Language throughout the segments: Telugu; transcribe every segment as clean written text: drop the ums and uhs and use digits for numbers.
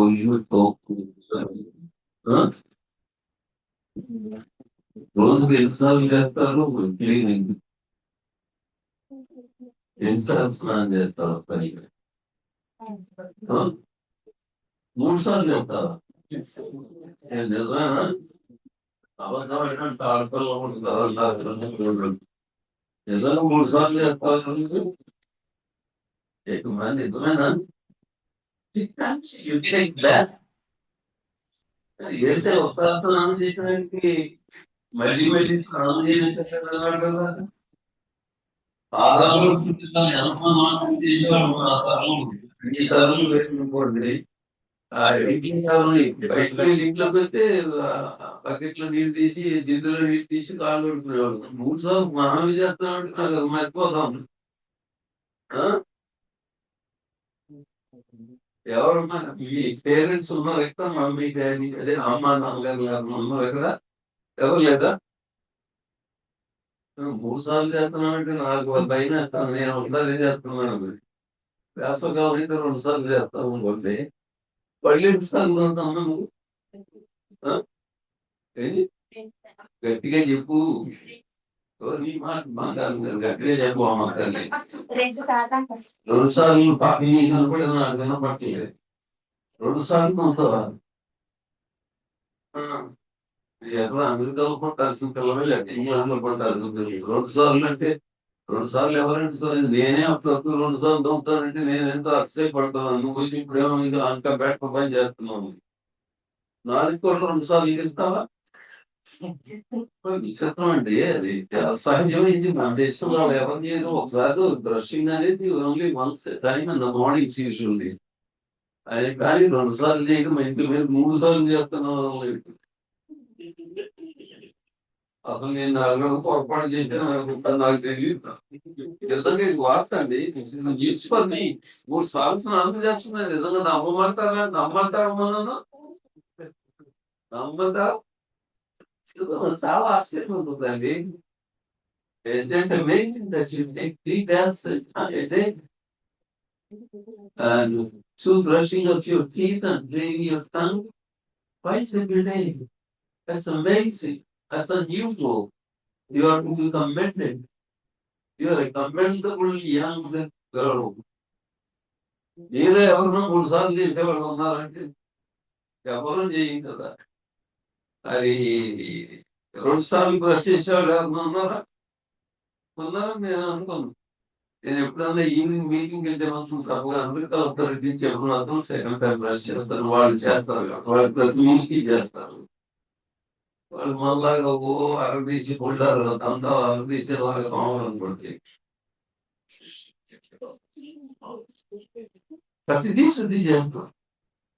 ఒళ్ళు తోపు ఆ? రోజుకి ఎన్నిసార్లు చేస్తారు క్లీనింగ్? ఎన్నిసార్లు స్నానం చేస్తారు పని? ఆ? 3 సార్లు చేస్తావా? నిజమేనా? అబద్ధమైనటువంటి ఆడపిల్ల నిజంగా 3 సార్లు చేస్తారు నిజమేనా? You think that? చేసే ఒకసారి స్నానం చేసడానికి మళ్ళీ మళ్ళీ స్నానం చేయడానికి పాదాలు ఈ తరం వేసుకోండి. బయట ఇంట్లోకి వస్తే బకెట్ లో నీళ్ళు తీసి జిద్దులో నీళ్ళు తీసి కాళ్ళు కొడుకునేవాడు. 3 సార్లు మనం చేస్తామంటే నాకు మర్చిపోతాం. ఎవరు మీ పేరెంట్స్ ఉన్నారు ఎక్కడ? మమ్మీ డాడీ అదే అమ్మ నాన్నగారు ఉన్నారు ఎక్కడ? ఎవరు లేదా? 3 సార్లు చేస్తున్నామంటే నాకు భయం వేస్తాను. నేను ఒకసారి చేస్తున్నాను. వేసవకాలం అయితే 2 సార్లు చేస్తాను అనుకోండి. మళ్ళీ 2 సార్లు అవుతాను నువ్వు గట్టిగా చెప్పు. నీ మాట మాట్లాడు, గట్టిగా చెప్పు. అమ్మ తల్లి 2 సార్లు పాపి కనపడేది నాకు వినపట్టలేదు. 2 సార్లు అవుతావా? ఎక్కడ అమెరికాలో పట్టాల్సిన పిల్లమే లేదు, ఇంగ్లాండ్లో పట్టాల్సిన పిల్లలు. 2 సార్లు అంటే 2 సార్లు ఎవరంటే నేనే అప్పుడప్పుడు 2 సార్లు దొంగతానంటే నేను ఎంతో అక్సైట్ పడతాను. నువ్వు ఇప్పుడేమో ఇంకా అంక బెట్ట పని చేస్తున్నావు. నాది కూడా 2 సార్లు ఇస్తావా? విచిత్రం అండి. అది సహజమైంది. మన దేశంలో ఎవరు చేయరు. ఒకసారి బ్రషింగ్ అనేది only once time in the morning usually. అది కానీ 2 సార్లు చేయడం ఇంటి మీద 3 సార్లు చేస్తున్నావు. అసలు నేను అడగడం పొరపాటు చేశాను అనుకుంటాను, నాకు తెలియదు. నిజంగా ఇది వార్త అండి. న్యూస్ పని 3 సార్లు స్నానం చేస్తున్నాను. నిజంగా నమ్మమంటారా? నమ్మంటారా? మనను నమ్మంటారా? చాలా ఆశ్చర్యం ఉంటుందండి. It's just amazing that you take 3 baths a day and 2 brushing of your teeth and cleaning your tongue twice every day. That's amazing. That's unusual. You are committed. You are a commendable young girl. మీరే ఎవరినో 3 సార్లు చేసేవాళ్ళు ఉన్నారంటే ఎవరు చేయం కదా. అది 2 సార్లు బ్రష్ చేసేవాళ్ళు ఎవరైనా ఉన్నారా? ఉన్నారని నేను అనుకోను. నేను ఎప్పుడన్నా ఈవినింగ్ మీటింగ్ వెళ్తే మాత్రం తప్పగా అమెరికా అథారిటీ చెప్పిన మాత్రం సెకండ్ టైం బ్రష్ చేస్తారు. వాళ్ళు చేస్తారు, వాళ్ళు ప్రతి మీటింగ్ చేస్తారు. వాళ్ళు మనలాగా అరదీసి కొట్టారు అంతా అరదీసేలాగా కావాలనుకోండి. ప్రతిదీ శుద్ధి చేస్తాం.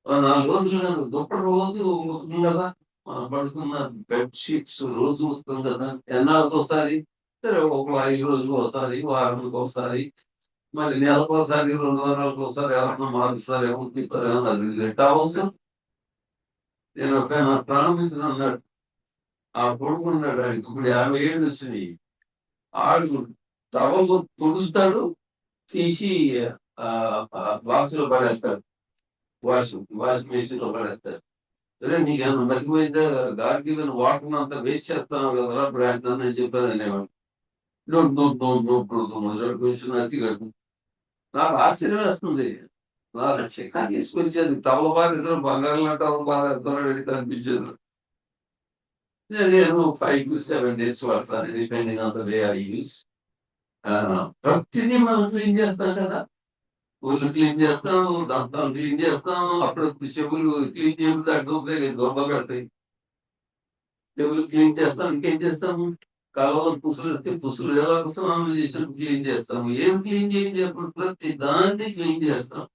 4 రోజులు దుప్పటి రోజు ఉతుకుతాం కదా. మనం పడుకున్న బెడ్షీట్స్ రోజు ఉతుకుతాం కదా. ఎన్నాళ్ళకి ఒకసారి, సరే ఒక 5 రోజులకు ఒకసారి, వారానికి ఒకసారి, మరి నెలకు ఒకసారి, 2 వారాలకు ఒకసారి ఎవరన్నా మారుస్తారేమో తిప్పారేమో అది అవసరం. నేను ఒక నా ప్రాణమిత్రుడు అన్నాడు, ఆ కొడుకున్నాడు, ఆయనకి ఇప్పుడు 50 ఏళ్ళు వచ్చినాయి. ఆడు టవల్ తుడుస్తాడు, తీసి బాక్స్ లో పడేస్తాడు. వాషింగ్ మెషిన్ లో పడేస్తాడు. సరే నీకేమన్నా మర్చిపోయిందా? గాడ్ గివెన్ వాటర్ అంతా వేస్ట్ చేస్తాను కదా బ్రాండ్ అని చెప్పాను అనేవాడు. మొదటి క్వశ్చన్ అతి కట్టు. నాకు ఆశ్చర్యం వేస్తుంది. నాకు చిక్క తీసుకొచ్చేది టవల్ బాగా బంగారం టవల్ బాగా అనిపించేది. నేను 5 to 7 days వాడతాను, depending on the way I use. ప్రతిదీ మనం క్లీన్ చేస్తాం కదా. ఒళ్ళు క్లీన్ చేస్తాం, దంతాలు క్లీన్ చేస్తాం, అప్పుడప్పుడు చెవులు క్లీన్ చేయడం దాంట్లో దొంగ పెడతాయి. చెవులు క్లీన్ చేస్తాం, ఇంకేం చేస్తాము? కాలువలో పుసులు వస్తే పుసులు ఎలా స్నానం చేసినప్పుడు క్లీన్ చేస్తాము. ఏం క్లీన్ చేయప్పుడు ప్రతి దాన్ని క్లీన్ చేస్తాం.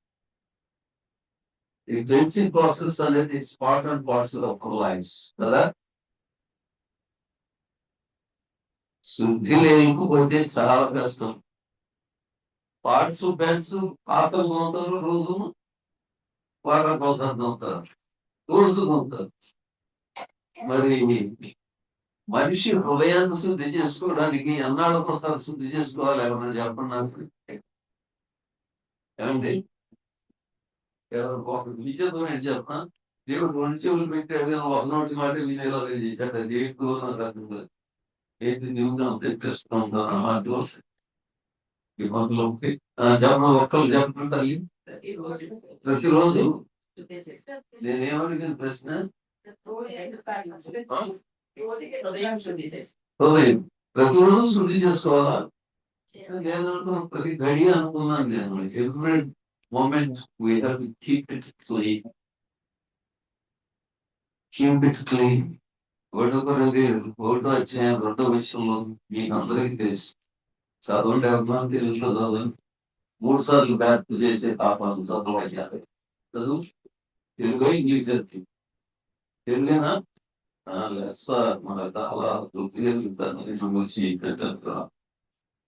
ఈ క్లెన్సింగ్ ప్రాసెస్ అనేది part and parcel of our lives కదా. శుద్ధి లేకపోతే చాలా కష్టం. పార్ట్స్ బ్యాట్స్ పాత్రలు తోముతారు, రోజు వారం కోసం తోముతారు, రోజు తోముతారు. మరి మనిషి హృదయాన్ని శుద్ధి చేసుకోవడానికి ఎన్నాళ్ళకోసారి శుద్ధి చేసుకోవాలి? ఎవరన్నా చెప్పండి నాకు. ఏమండి? ఎవరు ఒకటి విచిత్రం ఏంటి చెప్పిన దేవుడు 2 చెవులు పెట్టాడు కానీ ఒక నోటి మాట వినేలాగా చేశాడు. అది ఏంటో నాకు అర్థం కాదు. ఏంటి నువ్వు అంత ఇంట్రెస్ట్గా ఉంటాను అన్నమాట వస్తాయి ఈ మందులో ఉంటాయి. చెప్పడం ఒక్కరు చెప్పడం తల్లి ప్రతిరోజు నేనేమడిగిన ప్రశ్న హృదయం ప్రతిరోజు శుద్ధి చేసుకోవాలా? నేను ప్రతి గడి అనుకున్నాను. నేను every moment we have to keep it clean. Keep it clean. ఒకటో అధ్యాయం 2వ వచనంలో మీకు అందరికీ తెలుసు. చదవండి ఎవరన్నా తెలుగులో చదవండి. 3 సార్లు బ్యాప్తి చేసే పాపాలు చదవాలి. చదువు తెలుగు ఇంగ్లీష్ చదువు తెలుగేనా? లెస్స మన చాలా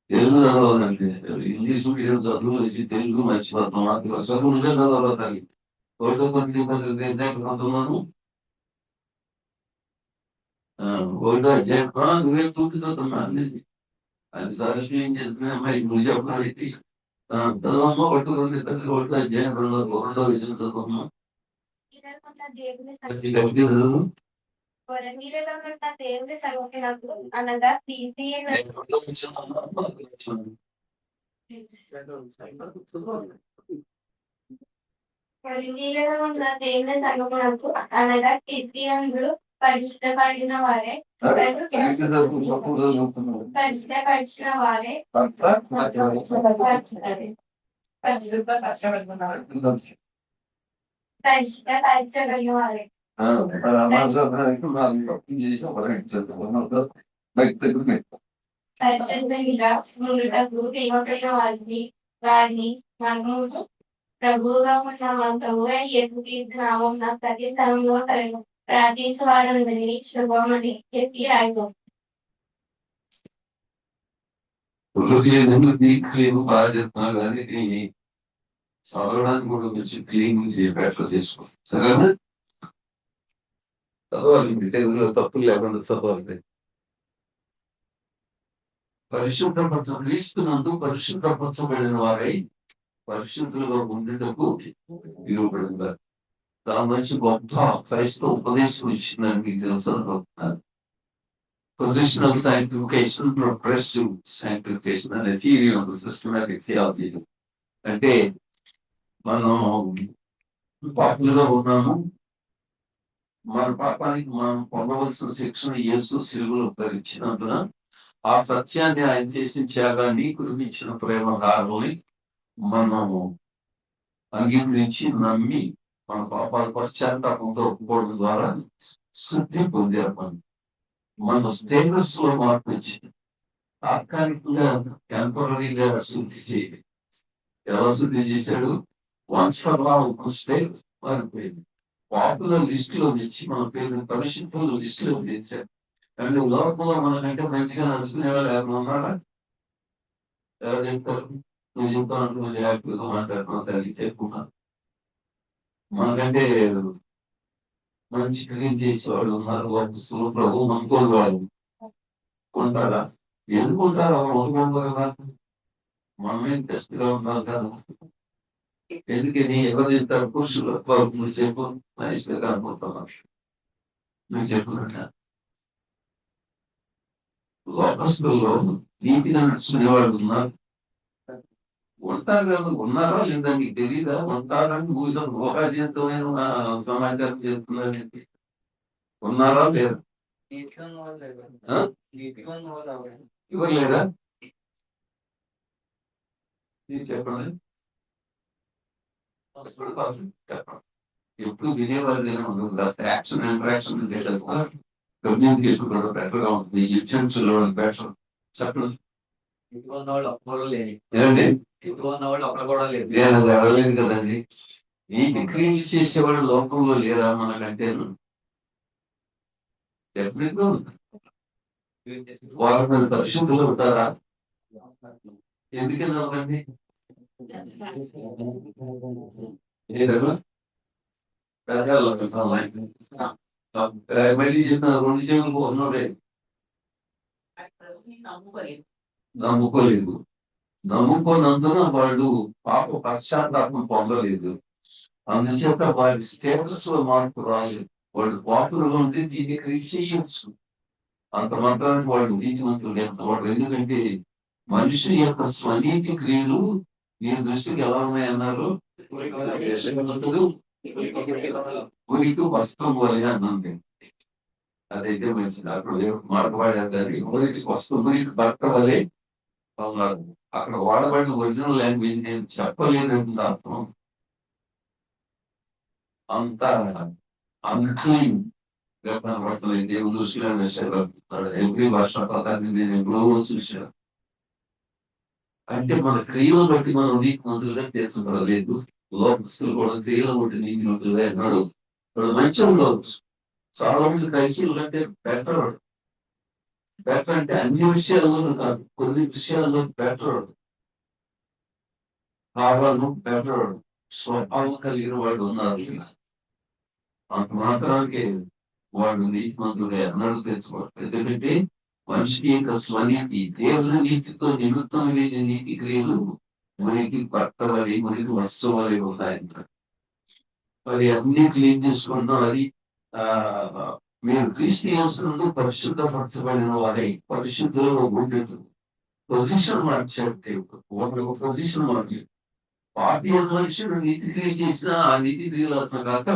తెలుగు చదవాలంటే ఇంగ్లీష్ మీడియం చదువు వేసి తెలుగు మర్చిపోతున్నాం. నాకు చదువులుగా చదవాలి. ఒకటో కొంతమంది ఒకటో అధ్యాయం నువ్వే పూర్తి చదువుతున్నా అనేది అది సారస్యం ఏం చేస్తున్నా అమ్మాయి నువ్వు చెప్పాలి. చదవమ్మ ఒకటో అధ్యాయం 2వ వచనం చదవమ్మా. అనగా క్రిస్టియన్లు పరిశుద్ధపడిన వారే పరిశుద్ధపరిచిన వారే పరిశుద్ధపరచబడిన వారే పరిశుద్ధంగా ముందుటకు ప్రేమపడిన వారిని మనము ప్రభువుగా ఉన్న మన ప్రభు యేసుక్రీస్తు నామమున ప్రతి స్థలంలో ప్రార్థించవాడని శుభమని చెప్పి రాయము. నీకు బాగా చెప్తున్నా కానీ దీన్ని చదవడానికి కూడా కొంచెం క్లీన్ చేపేట చేసుకో. సరేనా? చదవాలి. తెలుగులో తప్పులు లేకుండా చదవాలి. క్రీస్తునందు పరిశుద్ధపరచబడిన వారై పరిశుద్ధులుగా ఉండేటకు ఇవ్వబడింది. దాని నుంచి గొప్ప క్రైస్తవ ఉపదేశం ఇచ్చిందని మీకు తెలుసు అనుకుంటున్నారు. పొజిషనల్ సైంటిఫికేషన్, ప్రోగ్రెసివ్ సైంటిఫికేషన్ అనే థియరీ ఉంది. సిస్టమాటిక్ థియాలజీ అంటే మనం పాపులుగా ఉన్నాము. మన పాపానికి మనం పొందవలసిన శిక్షను యేసు సిలువలో భరించినందున ఆ సత్యాన్ని ఆయన చేసిన త్యాగాన్ని కురిపించిన ప్రేమ ధారల్ని మనము అంగీకరించి నమ్మి మన పాపాల పశ్చాత్తాపంతో ఒప్పుకోవడం ద్వారా శుద్ధి పొందారు. మన స్టేటస్ లో మార్పు వచ్చింది. తాత్కాలికంగా టెంపరీగా శుద్ధి చేయాలి. ఎలా శుద్ధి చేశాడు? వన్స్ ఫర్ ఆల్ వస్తే మారిపోయింది. పాపులర్ లిస్ట్ లో తెచ్చి మన పేరు పరిశుద్ధుల లిస్ట్ లో తెచ్చారు. అంటే లోకంలో మనకంటే మంచిగా నడుచుకునే వాళ్ళు ఎవరు ఉన్నారా? ఎవరు చెప్తారు? నువ్వు చెప్తాను నువ్వు హ్యాపీగా మాట్లాడుతున్నావు తల్లి చెప్పుకున్నాను. మనకంటే మంచి క్లీన్ చేసేవాళ్ళు ఉన్నారు. వాళ్ళు ప్రభు అనుకోని వాళ్ళు ఉంటారా? ఎందుకుంటారు? అనుకుంటారు కదా. మనమే టెస్ట్ గా ఉన్నాం కదా. ఎందుకని ఎవరు చెప్తారు? పురుషులు నువ్వు చెప్పు నైస్ గా అనుకుంటున్నావు. నువ్వు చెప్పుకుంటా లోకస్తుల్లో నీతిగా నడుచుకునే వాళ్ళు ఉన్నారు. ఉంటారు కదా. ఉన్నారా లేదా నీకు తెలీదా? ఉంటారని ఊహాజనితమైన సమాచారం చెప్తున్నారు. ఉన్నారా లేరు? ఎవరు లేరా? చెప్పండి. ఎప్పుడు వినేవాళ్ళు యాక్షన్ ఇంటరాక్షన్ కమ్యూనికేషన్ కూడా బెటర్ గా ఉంటుంది. ఇన్సెన్సులో బెటర్. చెప్పండి. ఏమండి? నేను అడగలేదు కదండి. నీటి క్లీన్ చేసేవాళ్ళు లోకంలో లేరా మనకంటే? డెఫినెట్ గా ఉంది. వాళ్ళు మన పరిశుద్ధులు ఉంటారా? ఎందుకని అవ్వండి? మళ్ళీ చెప్పిన 2 చెవులు ఉన్నోడే నమ్ముకోలేదు. నమ్ముకోనందున వాళ్ళు పాప పశ్చాత్తాపం పొందలేదు. అందుచేత వారి స్టేటస్ లో మార్పు రాలేదు. వాళ్ళు పాపులర్గా ఉంటే దీన్ని క్రియేట్ చేయొచ్చు. అంత మాత్రానికి వాళ్ళు నీతిమంతులు ఎంతవాడు. ఎందుకంటే మనుషుని యొక్క స్వనీతి క్రియలు నీ దృష్టికి ఎలా ఉన్నాయన్నారు? ఉనికి వస్త్రం వలె అన్నది. అదైతే మంచిది. అక్కడ మాట్లాడారు కానీ ఉనికి వస్త్రం, ఉనికి భర్త వలె ఉన్నారు. అక్కడ వాడబడిన ఒరిజినల్ లాంగ్వేజ్ నేను చెప్పలేనంత అర్థం. అంత అన్క్లీన్ గా కనబడుతుంది. దేవుని దృష్టిలో విషయాలు ఎవ్రీ భాష పదాన్ని నేను ఎప్పుడో చూశాను. అంటే మన క్రియలను బట్టి మనం నీతిమంతులుగా తీర్చబడలేదు. లోకస్తులు కూడా క్రియలను బట్టి నీతిమంతులుగా ఎన్నాడు. ఇప్పుడు మంచిగా ఉండవచ్చు. చాలా మంది క్రైస్తవులు అంటే బెటర్ అంటే అన్ని విషయాల్లో కాదు, కొన్ని విషయాల్లో బెటర్. భావాలు బెటర్ స్వభావం కలిగిన వాళ్ళు ఉన్నారు. అంత మాత్రానికి వాళ్ళు నీతిమంతులుగా ఎన్నడూ తెచ్చుకోవాలి. ఎందుకంటే మనిషికి యొక్క స్వనీతి, దేవుని నీతితో నిమిత్తం లేని నీతి క్రియలు మనకి భర్త వలె, మనకి వస్తువు వలె ఉన్నాయంట. మరి అన్ని క్లీన్ చేసుకుంటాం. అది మీరు క్రిస్టియన్స్ నుండి పరిశుద్ధపరచబడిన వారై పరిశుద్ధులలో ఉండేది పొజిషన్ మార్చాడు దేవుడు. ఒక పొజిషన్ మార్చి పార్టీ మనుషుడు నీతి క్రియ చేసిన ఆ నీతి క్రియలు అతను కాక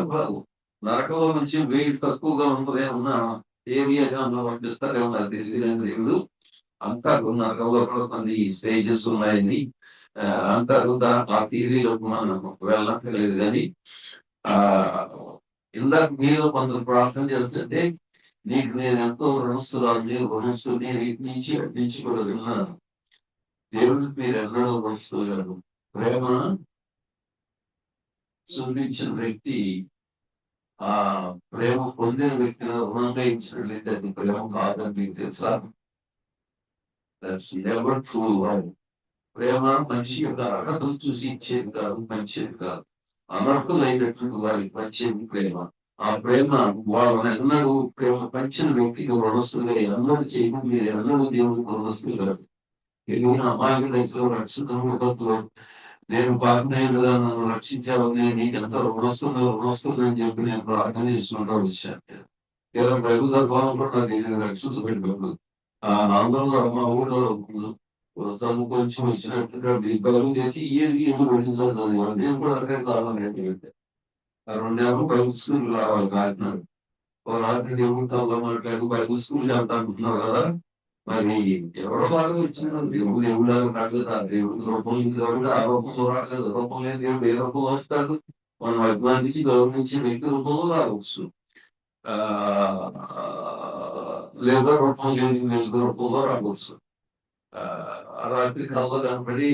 నరకంలో నుంచి వెయిట్ తక్కువగా ఉన్నదే ఉన్న ఏరియాగా పంపిస్తారేమో నాకు తెలియదు కానీ దేవుడు అంటారు. నరకంలో కూడా కొన్ని స్టేజెస్ ఉన్నాయని అంటారు. ఆ థియరీలో మనం వెళ్ళక్కర్లేదు. కానీ ఇందాక మీరు కొందరు ప్రార్థన చేస్తుంటే నీకు నేను ఎంతో రుణస్తురాలు, మీరు రుణస్తు, నేను ఇటు నుంచి కూడా విన్నాను. దేవుడికి మీరు ఎన్నడూ రుణస్తు గారు. ప్రేమ చూపించిన వ్యక్తి ఆ ప్రేమ పొందిన వ్యక్తిని రుణంగా ఇచ్చినట్లయితే అది ప్రేమ కాదని మీకు తెలుసా? That's never true love. ప్రేమ మనిషి యొక్క అర్హతలు చూసి ఇచ్చేది కాదు, మంచిది కాదు. అనర్హులైనటువంటి వారికి పంచేది ప్రేమ. ఆ ప్రేమ వాళ్ళని ఎన్నడూ ప్రేమ పంచిన వ్యక్తికి రుణస్తులుగా ఎన్నడూ చేయదు. మీరు ఎన్నడూ దేవుడికి రుణస్తులు కాదు. ఎదుగున అమాయక దశలో రక్షితంలో నేను పాపనయులుగా నన్ను రక్షించావని నీకెంత రుణస్తుందని చెప్పి నేను ప్రార్థన చేసుకుంటూ వచ్చాను. ఇలా బైబుల్ దర్భావం కూడా నాకు తెలియదు. రక్షించబెట్టినప్పుడు ఆంధ్రలో మా ఊళ్ళో చదువుకొని వచ్చినట్టుగా బలం చేసి ఏమి వెళ్ళిందో నేను కూడా అదే కావాలంటే 2 నెలలు బైబుల్ స్కూల్ రావాలి కాకినాడు. ఓ రాత్రి దేవుడితో మాట్లాడు బైబుల్ స్కూల్ వెళ్తా అంటున్నావు కదా, మరి ఎవరో బాగా వచ్చిన దేవుడు రాగదు. దేవుడి రూపం కాబట్టి ఆ రూపంలో రాగదు. రూపం లేని దేవుడు ఏ రూపం వస్తాడు? మనం అభిమానించి గౌరవించే వ్యక్తి రూపంలో రావచ్చు, లేదా రూపం లేని వ్యక్తి రూపంలో రావచ్చు. రాత్రి కళ్ళలో కనపడి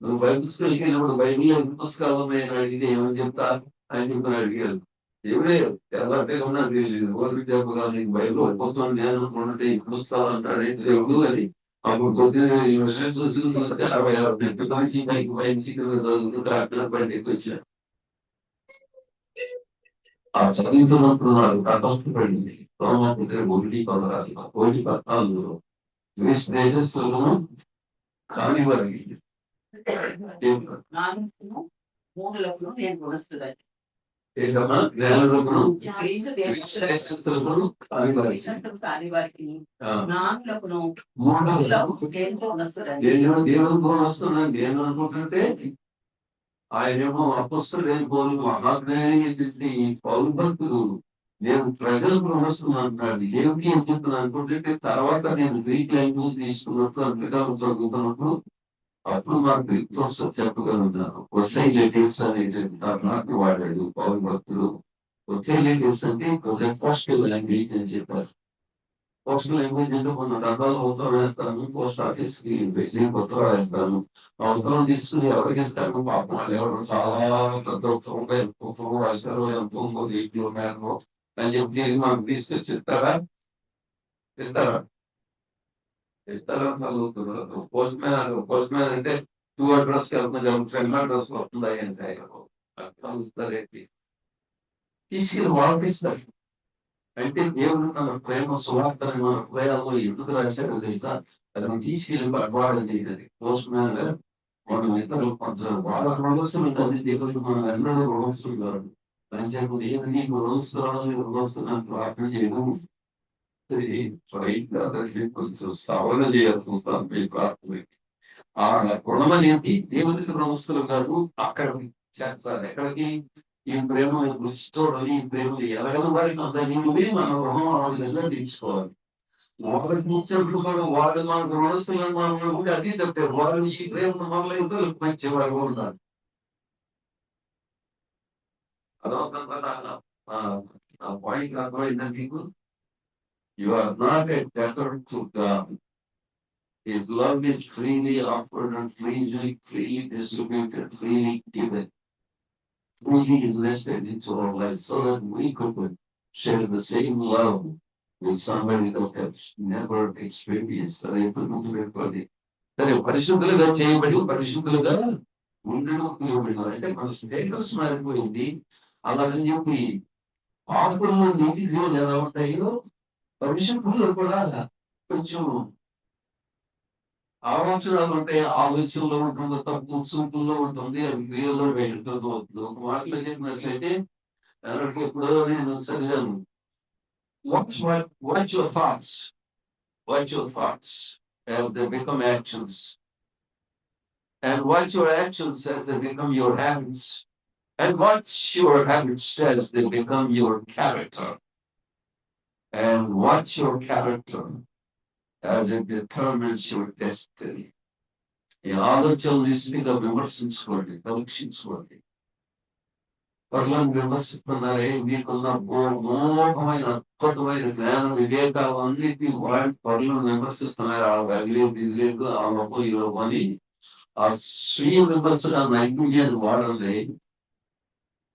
నువ్వు బైబుల్ స్కూల్కి వెళ్ళినప్పుడు బైబిల్ ఎన్ని పుస్తకాలు ఉన్నాయని అడిగితే ఏమని చెప్తా అని చెప్పి అడిగారు. దేవుడే ఎలాంటి ఉన్నా తెలియదు. ఓరికి చెప్పగా నీకు బైబిల్ కోసం నేను అనుకుంటే ఎన్ని పుస్తకాలు అంటాడేంటి దేవుడు అని. అప్పుడు పొద్దున్న చూస్తే 66 నుంచి పైకి చదువుతూ కాకినాడ బయటకు వచ్చాను. ఆ చదువుతున్నప్పుడు నాకు కష్టపడింది. సోమపుత్రి 1 14 తేజస్సులను కాని వారికి దేవుని వస్తున్నాను నేను అనుకుంటుంటే ఆయనేమో అపొస్తలుడైన పౌలు మహాజ్ఞాని పౌలు భక్తులు నేను ప్రజలకు రుణస్తున్నాను అంటున్నాడు. దేవుడికి ఏం చెప్తున్నాను అనుకుంటే తర్వాత నేను గ్రీక్ లాంగ్వేజ్ తీసుకున్నప్పుడు అంతగా చదువుతున్నప్పుడు అప్పుడు మాకు గ్రీక్ వస్తుంది చెప్పగలుగుతాను. ఒథైలేటిస్ అనేటువంటి నాటి వాడాడు పౌరు భక్తులు. ఒథైలేటిస్ అంటే ఫస్ట్ లాంగ్వేజ్ అని చెప్పారు. ఫస్ట్ లాంగ్వేజ్ అంటే కొన్ని డబ్బాలు ఉత్తరం వేస్తాను, పోస్ట్ ఆఫీస్ కి వెళ్ళి ఉత్తరం వేస్తాను. ఆ ఉత్తరం తీసుకుని ఎవరికి ఇస్తాను? పాపం వాళ్ళు ఎవరు చాలా పెద్ద ఉత్తరం రాశారు, ఎంత ఉందో 8 కిలోమీటర్లు అని చెప్పి మనకు తీసుకొచ్చి ఇస్తారా? ఇస్తారా చదువుతున్నారు. పోస్ట్ మ్యాన్ అంటే 2 అడ్రస్ కి వెళ్తున్నా, 10 అడ్రస్ వస్తుందా అంటే కలుస్తారేంటి తీసుకెళ్ళి వాళ్ళకి ఇస్తారు. అంటే దేవుడు తన ప్రేమ సువార్తని మన హృదయాల్లో ఎందుకు రాశాడో తెలుసా? అది తీసుకెళ్ళి వాడడం చేయలేదు. పోస్ట్ మ్యాన్ గా మనం ఇతరులు వాళ్ళ రుణస్తులు కాదు, దేవుడికి మనం ఎన్నడూ రుణస్తులు కాదు. పంచాయతీ దేవుడు నీకు రుణస్తులను నీకు రుణస్తున్నాను ప్రార్థన చేయడం అది స్వయంగా దానికి కొంచెం సవరణ చేయాల్సి వస్తుంది మీ ప్రార్థన. ఆ రుణం అనేది దేవునికి రుణస్తులు కాదు, అక్కడ చేస్తారు. ఎక్కడికి ఈ ప్రేమ రుచితోడని ఈ ప్రేమ ఎలాగని వారికి అంతని మనం రుణం ఆ విధంగా తీర్చుకోవాలి. వాళ్ళకి ఇచ్చినప్పుడు కూడా వాళ్ళు మనకు రుణస్తులను మనం కూడా అది తప్పారు. వాళ్ళు ఈ ప్రేమ వల్ల ఇతరులకు మంచి వారు ఉన్నారు. అదొక పాయింట్ అర్థమైందా మీకు? You are not a debtor to God. His love is freely offered and freely distributed, freely given, freely invested into our lives so that we could share the same love with somebody that has never experienced. అది ఎప్పుడు గుర్తుపెట్టుకోవాలి. సరే, పరిశుద్ధులుగా చేయబడి పరిశుద్ధులుగా ఉండడం ఉపయోగపడినారు అంటే మన స్టేటస్ మారిపోయింది. అలాగని చెప్పి పాపంలో నీతి జీవులు ఎలా ఉంటాయో పరిశుద్ధుల్లో కూడా కొంచెం ఆలోచనలు ఉంటాయి. ఆలోచనలో ఉంటుంది, తప్పు చూపుల్లో ఉంటుంది, అది క్రియలో వెళ్ళిపోతూ వస్తుంది. ఒక మాటలో చెప్పినట్లయితే ఎవరికి ఎప్పుడో నేను చదివాను, watch your thoughts, watch your thoughts as they become actions, and watch your actions as they become your habits, and watch your habits as they become your character, and watch your character as it determines your destiny. ఈ ఆలోచనలు నిశ్చితంగా విమర్శించుకోండి, పరీక్షించుకోండి. పరులను విమర్శిస్తున్నారే, మీకున్న మోహమైన అద్భుతమైన జ్ఞాన వివేకాలు అన్నిటినీ వాడి పరులను విమర్శిస్తున్నారు. అది లేదు, ఇది లేదు, ఆ లోపం ఈ లోపం అని ఆ స్వీయ విమర్శగా నైపుణ్యాన్ని వాడండి.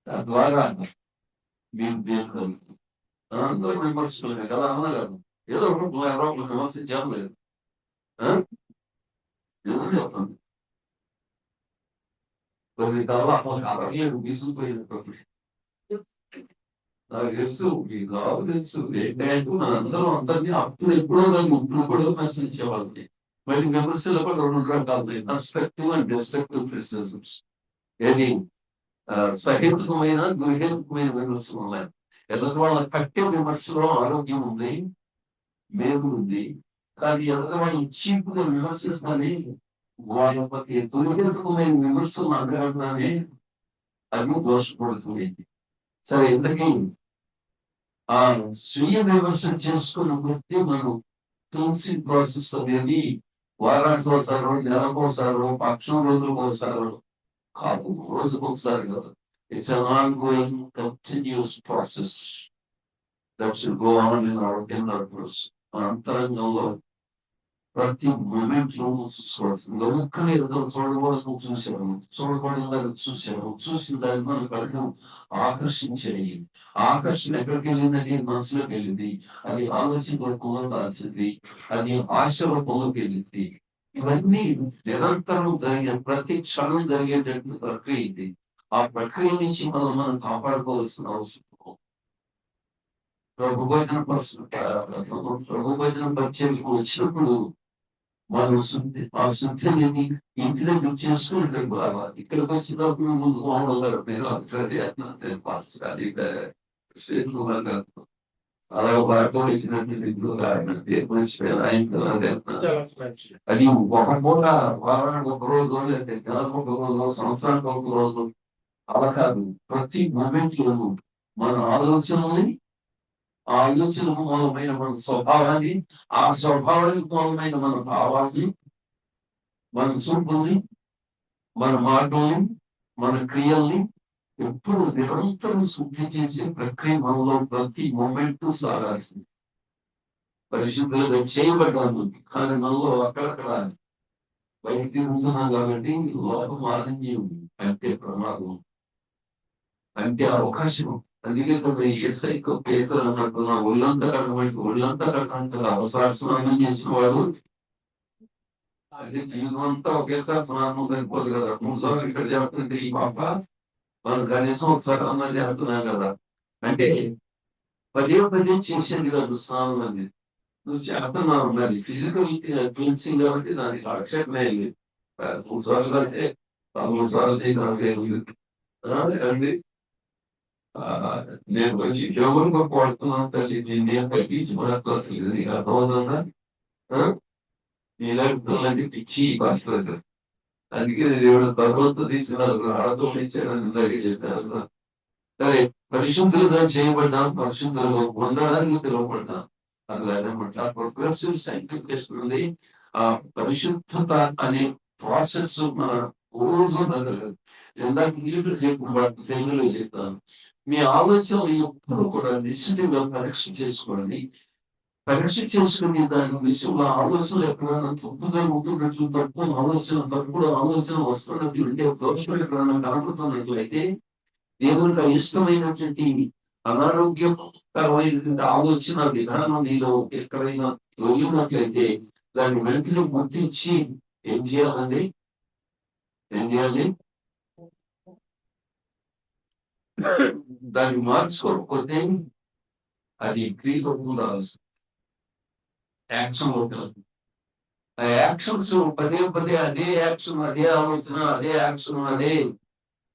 తద్వారా మీకు కలుగుతుంది. అందరూ విమర్శకులే కదా, అన్న కాదు, ఏదో ఒకటి ఎవరో ఒకరు విమర్శించాము లేదు. ఏదో చెప్తాను కొన్ని కాలం తీసుకుపోయినప్పుడు నాకు తెలుసు, ఈ కావు తెలుసు ఏంటంటే మనందరం అందరినీ అప్పుడు ఎప్పుడో ఇప్పుడు కూడా విమర్శించేవాళ్ళని. మళ్ళీ విమర్శలు కూడా రెండు రకాలు, కన్స్ట్రక్టివ్ అండ్ డిస్ట్రక్టివ్ క్రిటిసిజమ్స్. ఏది సహేతుకమైన దుర్హేతుకమైన విమర్శలు ఉన్నాయి. ఎదుటి వాళ్ళ కట్టే విమర్శలో ఆరోగ్యం ఉంది, మేలు ఉంది. కానీ ఎదుటి వాళ్ళని చీపుగా విమర్శిస్తానే వాళ్ళకి దుర్హేతుకమైన విమర్శలు అడగడానే అది దోషపడుతుంది. సరే, ఇంతకీ ఆ స్వీయ విమర్శ చేసుకున్న వ్యక్తి మనం క్లీన్సింగ్ ప్రాసెస్ అనేది వారానికి ఒకసారి, నెలకోసారి, పక్షం రోజులకోసారి కాదు, రోజుకోసారి కాదు. It's an ongoing, continuous process that should go on in our inner person. అంతరంగంలో ప్రతి మూమెంట్ లో చూసుకోవాల్సింది. గముక్కనే ఏదో చూడకూడదు చూసాము, చూడకూడదు చూసాము, చూసిన దాన్ని మన కళ్ళు ఆకర్షించాయి. ఆకర్షణ ఎక్కడికి వెళ్ళిందని మనసులోకి వెళ్ళింది, అది ఆలోచన రూపంలో దాల్చింది, అది ఆశ రూపంలోకి వెళ్ళింది. ఇవన్నీ నిరంతరం జరిగే ప్రతి క్షణం జరిగేటటువంటి ప్రక్రియ ఇది. ఆ ప్రక్రియ నుంచి మనం కాపాడుకోవాల్సిన అవసరం. ప్రభు భోజనం పరిచయకు వచ్చినప్పుడు మనం ఆ శుద్ధి అనేది ఇంటి దగ్గర చేసుకుంటే రావాలి. ఇక్కడికి వచ్చినప్పుడు ముందు మోహన్ గారు నేను అక్కడ పాల్చాలి అలాగే వాటిలో వచ్చినట్టు అది ఒక పూట, వారానికి ఒక రోజు, లేకపోతే నెలకు ఒక రోజు, సంవత్సరానికి ఒక రోజు అలా కాదు. ప్రతి మూమెంట్ లోను మన ఆలోచనల్ని, ఆ ఆలోచనకు మూలమైన మన స్వభావాన్ని, ఆ స్వభావానికి మూలమైన మన భావాన్ని, మన చూపుల్ని, మన మాటల్ని, మన క్రియల్ని ఎప్పుడు నిరంతరం శుద్ధి చేసే ప్రక్రియ మనలో ప్రతి మూమెంట్ సాగాల్సింది. పరిశుద్ధులుగా చేయబడ్డాము, కానీ మనలో అక్కడక్కడ బయటికి ఉంటున్నాం కాబట్టి లోపం మాలిన్యం అంటే ప్రమాదం, అంటే అవకాశం. అందుకే కొన్ని ఎస్ఐకో పేదలు అన్నట్టున్నా ఒళ్ళంతా కడగబట్టి ఒళ్ళంతా కడగంటే అవసరం స్నానం చేసిన వాడు అదే జీవితం అంతా ఒకేసారి స్నానం సరిపోదు కదా. 3 సార్లు ఇక్కడ చేస్తుంటే ఈ పాప మనం కనీసం ఒకసారి అన్నం చేస్తున్నాం కదా. అంటే పదే చేసేది కాదు స్నానం అనేది, నువ్వు చేస్తున్నావు. మరి ఫిజికల్ క్లీన్సింగ్ కాబట్టి దానికి ఆక్షేపణ లేదు. 3 సార్లు కంటే 3 సార్లు చేయి నాకేమి అండి నేను వచ్చి ఎవరు గొప్ప పడుతున్నాను తల్లి దీన్ని తగ్గించి మనతో ఇది అర్థమవుతుందా ఇలాంటి పిల్లలకి పిచ్చి భాషలు అందుకే దేవుడు భగవంతు తీసుకున్నారు ఆడతో ఇచ్చాడని ఇందాకే చెప్పారు సరే పరిశుద్ధులుగా చేయబడ్డాం పరిశుద్ధులుగా ఉండడానికి పిలువబడ్డాం అట్లా ప్రోగ్రెసివ్ సైంటిఫికేషన్ ఉంది ఆ పరిశుద్ధత అనే ప్రాసెస్ మన రోజు ఇందాక ఇంగ్లీష్లో చెప్పబడి తెలుగులో చెప్తాను మీ ఆలోచన ఎప్పుడు కూడా నిశ్చితంగా పరీక్ష చేసుకోండి పరీక్ష చేసుకునే దాని విషయంలో ఆలోచనలు ఎక్కడైనా తప్పు జరుగుతున్నట్లు తప్పుడు ఆలోచన వస్తున్నట్లు ఉంటే దోషం ఎక్కడైనా కనపడుతున్నట్లయితే దేవునికి ఇష్టమైనటువంటి అనారోగ్యకరమైనటువంటి ఆలోచన విధానం నీలో ఎక్కడైనా తొలిగినట్లయితే దాన్ని వెంటనే గుర్తించి ఏం చేయాలండి ఏం చేయాలి దాన్ని మార్చుకోకపోతే అది క్రియలు రావాల్సి యాక్షన్ ఉంటుంది ఆ యాక్షన్స్ పదే పదే అదే యాక్షన్ అదే ఆలోచన అదే యాక్షన్ అదే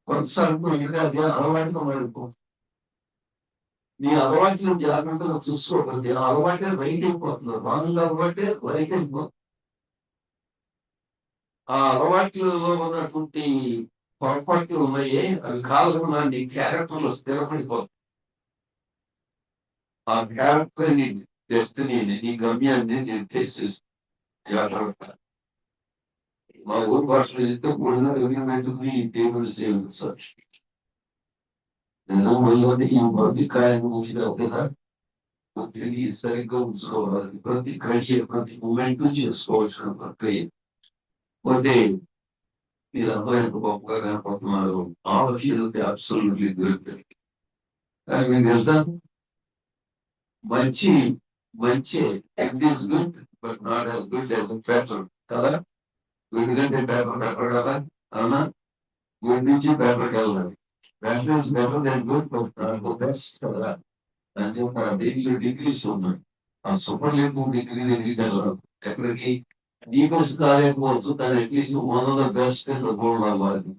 కొనసాగుతూ అదే అలవాటుగా మారిపో నీ అలవాట్లను జాగ్రత్తగా చూసుకోకపోతే ఆ అలవాటే రైట్ అయిపోతుంది రాంగ్ అలవాటే రైట్ అయిపోతుంది ఆ అలవాట్లలో ఉన్నటువంటి పొరపాట్లు ఉన్నాయే అవి కాలంలో నీ క్యారెక్టర్లో స్థిరపడిపోతుంది ఆ క్యారెక్టర్ నీ డెస్టినీని నీ గమ్యాన్ని నిర్దేశిస్తుంది జాగ్రత్త మా ఊరు భాషలో చెప్తే గుడిగా పెట్టుకుని దేవుని సేవించాలి ఈ బతికాయను కదా తిరిగి సరిగ్గా ఉంచుకోవాలి ప్రతి గడియ ప్రతి మూమెంట్ చేసుకోవాల్సిన ప్రక్రియ పోతే మీరందరూ ఎంత గొప్పగా కనపడుతున్నారు all of you absolutely good కానీ మీకు తెలుసా మంచి మంచి it is good but not as good as better కదా గుడ్ కంటే బెటర్ బెటర్ కదా అవునా గుడ్ నుంచి బెటర్కి వెళ్ళాలి better is better than good but not best కదా అని చెప్పి డిగ్రీస్ ఉన్నాయి ఆ సూపర్ లేపు డిగ్రీ దగ్గరికి వెళ్ళాలి ఎక్కడికి నీ బెస్ట్ కాలేకపోవచ్చు కానీ at least one of the best in the world అవ్వాలి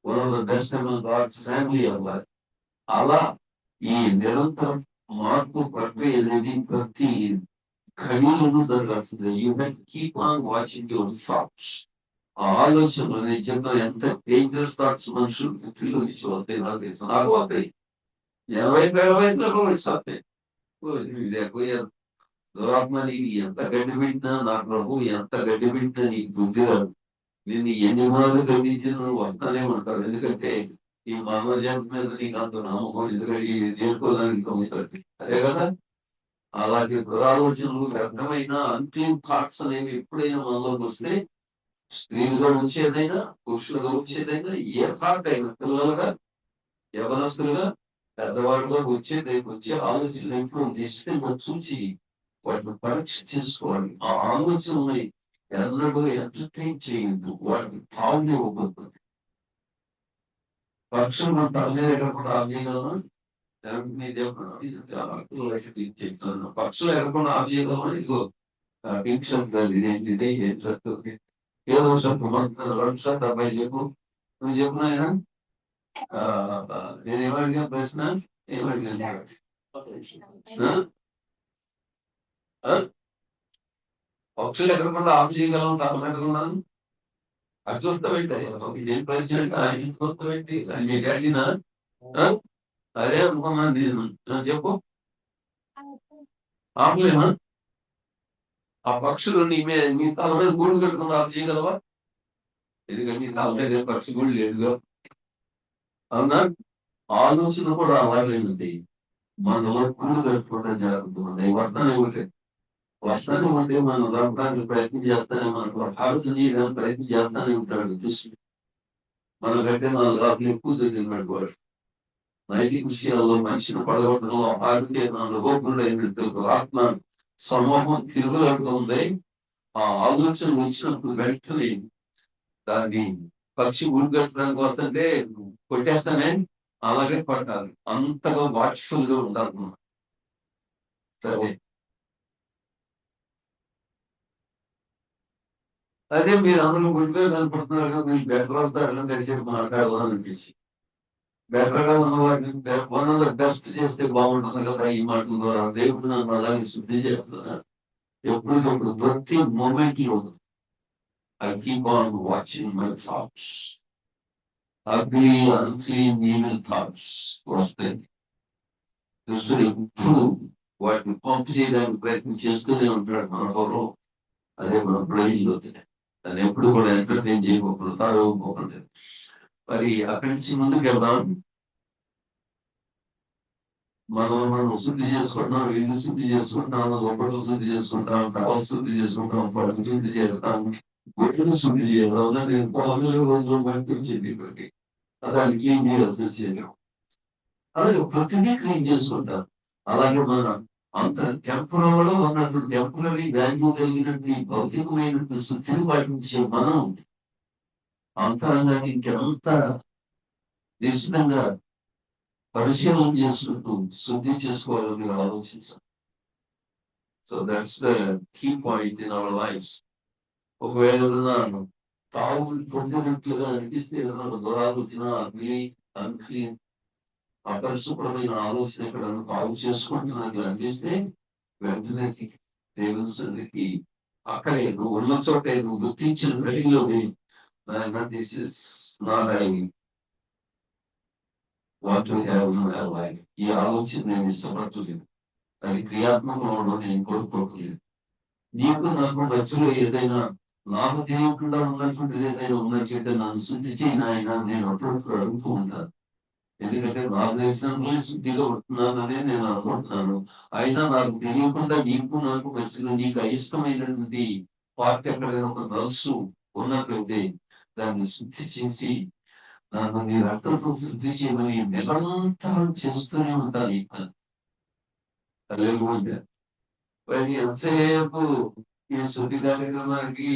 one of the best in God's family అవ్వాలి అలా ఈ నిరంతరం మార్పు ప్రక్రియ అనేది ప్రతి ఘడియలను జరగాల్సిందే you had keep on watching your thoughts ఆ ఆలోచనలు నేను చెప్పిన ఎంత డేంజరస్ థాట్స్ మనుషులు బుద్ధిలో నుంచి వస్తాయి నాకు తెలుసు నాకు వస్తాయి 80 వయసులో వస్తాయి దురాత్మ నీకు ఎంత గడ్డి పెట్టినా నా ప్రభు ఎంత గడ్డి పెట్టినా నీకు బుద్ధి రాదు నేను ఎన్ని మార్లు గద్దించిన నువ్వు వస్తానే ఉంటావు ఎందుకంటే ఈ మానవ జన్మ మీద నీకు అంత నమ్మకం ఎందుకంటే ఇది చేరుకోవడానికి తొమ్మిది అదే కదా అలాంటి దురాలోచనలు వ్యర్థమైన అన్క్లీన్ థాట్స్ అనేవి ఎప్పుడైనా మనలోకి వస్తే స్త్రీలుగా వచ్చేదైనా పురుషులుగా వచ్చేదైనా ఏ థాట్ అయినా పిల్లలుగా యవనస్తులుగా పెద్దవాళ్ళుగా వచ్చే ఆలోచనలు ఎప్పుడు నిశ్చితంగా చూసి వాటిని పరీక్ష చేసుకోవాలి ఆ ఆలోచనల్ని ఎన్నడూ ఎంటర్టైన్ చేయొద్దు వాటిని తావుని ఇవ్వబోతుంది పక్షులు మన తల మీద ఎగరకుండా ఆఫ్ చేయగలమా పక్షులు ఎగరకుండా ఆఫ్ చేయగలమా ఇదిగో పింక్షన్ ఇదేంటిది ఏదో అబ్బాయి చెప్పు నువ్వు చెప్పు నాయన నేను ఏమడిగా ప్రశ్న ఏమడిగాను పక్షులు ఎగరకుండా ఆఫ్ చేయగలం తల పెట్టకున్నాను అది చూస్తా పెట్టాయి నేను ప్రెసిడెంట్ ఆయన చూస్తా పెట్టి మీ డాడీనా అదే అనుకున్నాను నేను చెప్పు ఆపలేమా ఆ పక్షులు నీ తల మీద గూడు కట్టుకుని ఆఫ్ చేయగలవా ఎందుకంటే నీ తల మీద పక్షి గూడు లేదుగా అవునా ఆలోచన కూడా అలాగే ఉంది మనలో గూడు కట్టుకోవడం జరుగుతుంది వస్తానే ఉంటాయి వస్తానే ఉంటే మనం రమ్మడానికి ప్రయత్నం చేస్తానే మనకు ఆలోచన చేయడానికి ప్రయత్నం చేస్తానే ఉంటాడు చూసి మనకంటే మన లోపల ఎక్కువ జరిగినాడు వాడు నైతిక విషయాల్లో మనిషిని పడగొట్టడంలో ఆరోగ్యమైనట్టు ఆత్మ సమూహం తిరుగులాడుతుంది ఆ ఆలోచన వచ్చినప్పుడు వెంటనే దాన్ని పక్షి ఊరిగట్టడానికి వస్తుంటే కొట్టేస్తానే అలాగే పట్టాలి అంతగా వాచ్ఫుల్ గా ఉండాలి సరే అదే మీరు అందరూ గుడిగా కనపడుతున్నారు కదా, మీరు బెటర్ అవుతారని కలిసి మాట్లాడదాం అనిపించి, బెటర్ గా ఉన్న వాటిని వన్ ఆఫ్ ద బెస్ట్ చేస్తే బాగుంటుంది కదా. ఈ మాటల ద్వారా దేవుడు నన్ను అలాగే శుద్ధి చేస్తున్నారు. ఎప్పుడు ప్రతి మూమెంట్ లో I keep on watching my thoughts. Ugly unclean evil thoughts వస్తాయి. దుస్తుడు ఎప్పుడు వాటిని పంపు చేయడానికి ప్రయత్నం చేస్తూనే ఉంటాడు మన గౌరవం. అదే మన బ్రెయిన్ లో దాన్ని ఎప్పుడు కూడా ఎంటర్టైన్ చేయకపోతే తాగకపోతే. మరి అక్కడి నుంచి ముందుకు వెళ్దాం. మనం శుద్ధి చేసుకుంటాం, ఇల్లు శుద్ధి చేసుకుంటాం, గొప్పలు శుద్ధి చేసుకుంటాం, టవల్ శుద్ధి చేసుకుంటాం, పడుపు శుద్ధి చేస్తాం, గొడ్డలు శుద్ధి చేయడం. నేను రోజులు బయటకు చెప్పి దాన్ని క్లీన్ చేయాల్సి వచ్చేది. అలాగే ప్రతిదీ క్లీన్ చేసుకుంటారు. అలాగే మన అంత టెంపరలో ఉన్నట్టు టెంపరీ వాల్యూ కలిగినట్టు భౌతికమైనట్టు శుద్ధిని పాటించే మనం అంతరంగాన్ని ఇంకెంత నిశ్చితంగా పరిశీలన చేసుకుంటూ శుద్ధి చేసుకోవాలని మీరు ఆలోచించాలి. So that's the key point in our life. ఒకవేళ ఏదైనా తావు పొందినట్లుగా అనిపిస్తే, ఏదైనా దురాలోచన, అన్క్లీన్, అపరిశుభ్రమైన ఆలోచన ఇక్కడ తావు చేసుకుంటున్నట్లు అనిపిస్తే వెంటనే దేవుని సన్నిధికి అక్కడే నువ్వు ఉన్న చోటే నువ్వు గుర్తించిన వెలుగులో this is not I what to have in my life. ఈ ఆలోచన నేను ఇష్టపడలేదు, అది క్రియాత్మకంలో నేను కోరుకోవట్లేదు. నీకు నాకు మధ్యలో ఏదైనా నాకు తెలియకుండా ఉన్నటువంటిది ఏదైనా ఉన్నట్లయితే నన్ను శుద్ధి చేయని ఆయన నేను అప్పుడప్పుడు అడుగుతూ ఉంటాను. ఎందుకంటే నాకు తెలిసినట్లే శుద్ధిగా ఉంటున్నానని నేను అనుకుంటున్నాను. అయినా నాకు తెలియకుండా నీకు నాకు మధ్యలో నీకు అయిష్టమైనటువంటి పార్టీ ఎక్కడైనా ఒక మనస్సు ఉన్నట్లయితే దాన్ని శుద్ధి చేసి నన్ను నీ రక్తంతో శుద్ధి చేయమని నిరంతరం చేస్తూనే ఉంటాను. మరి ఎంతసేపు ఈ శుద్ధి కార్యక్రమానికి,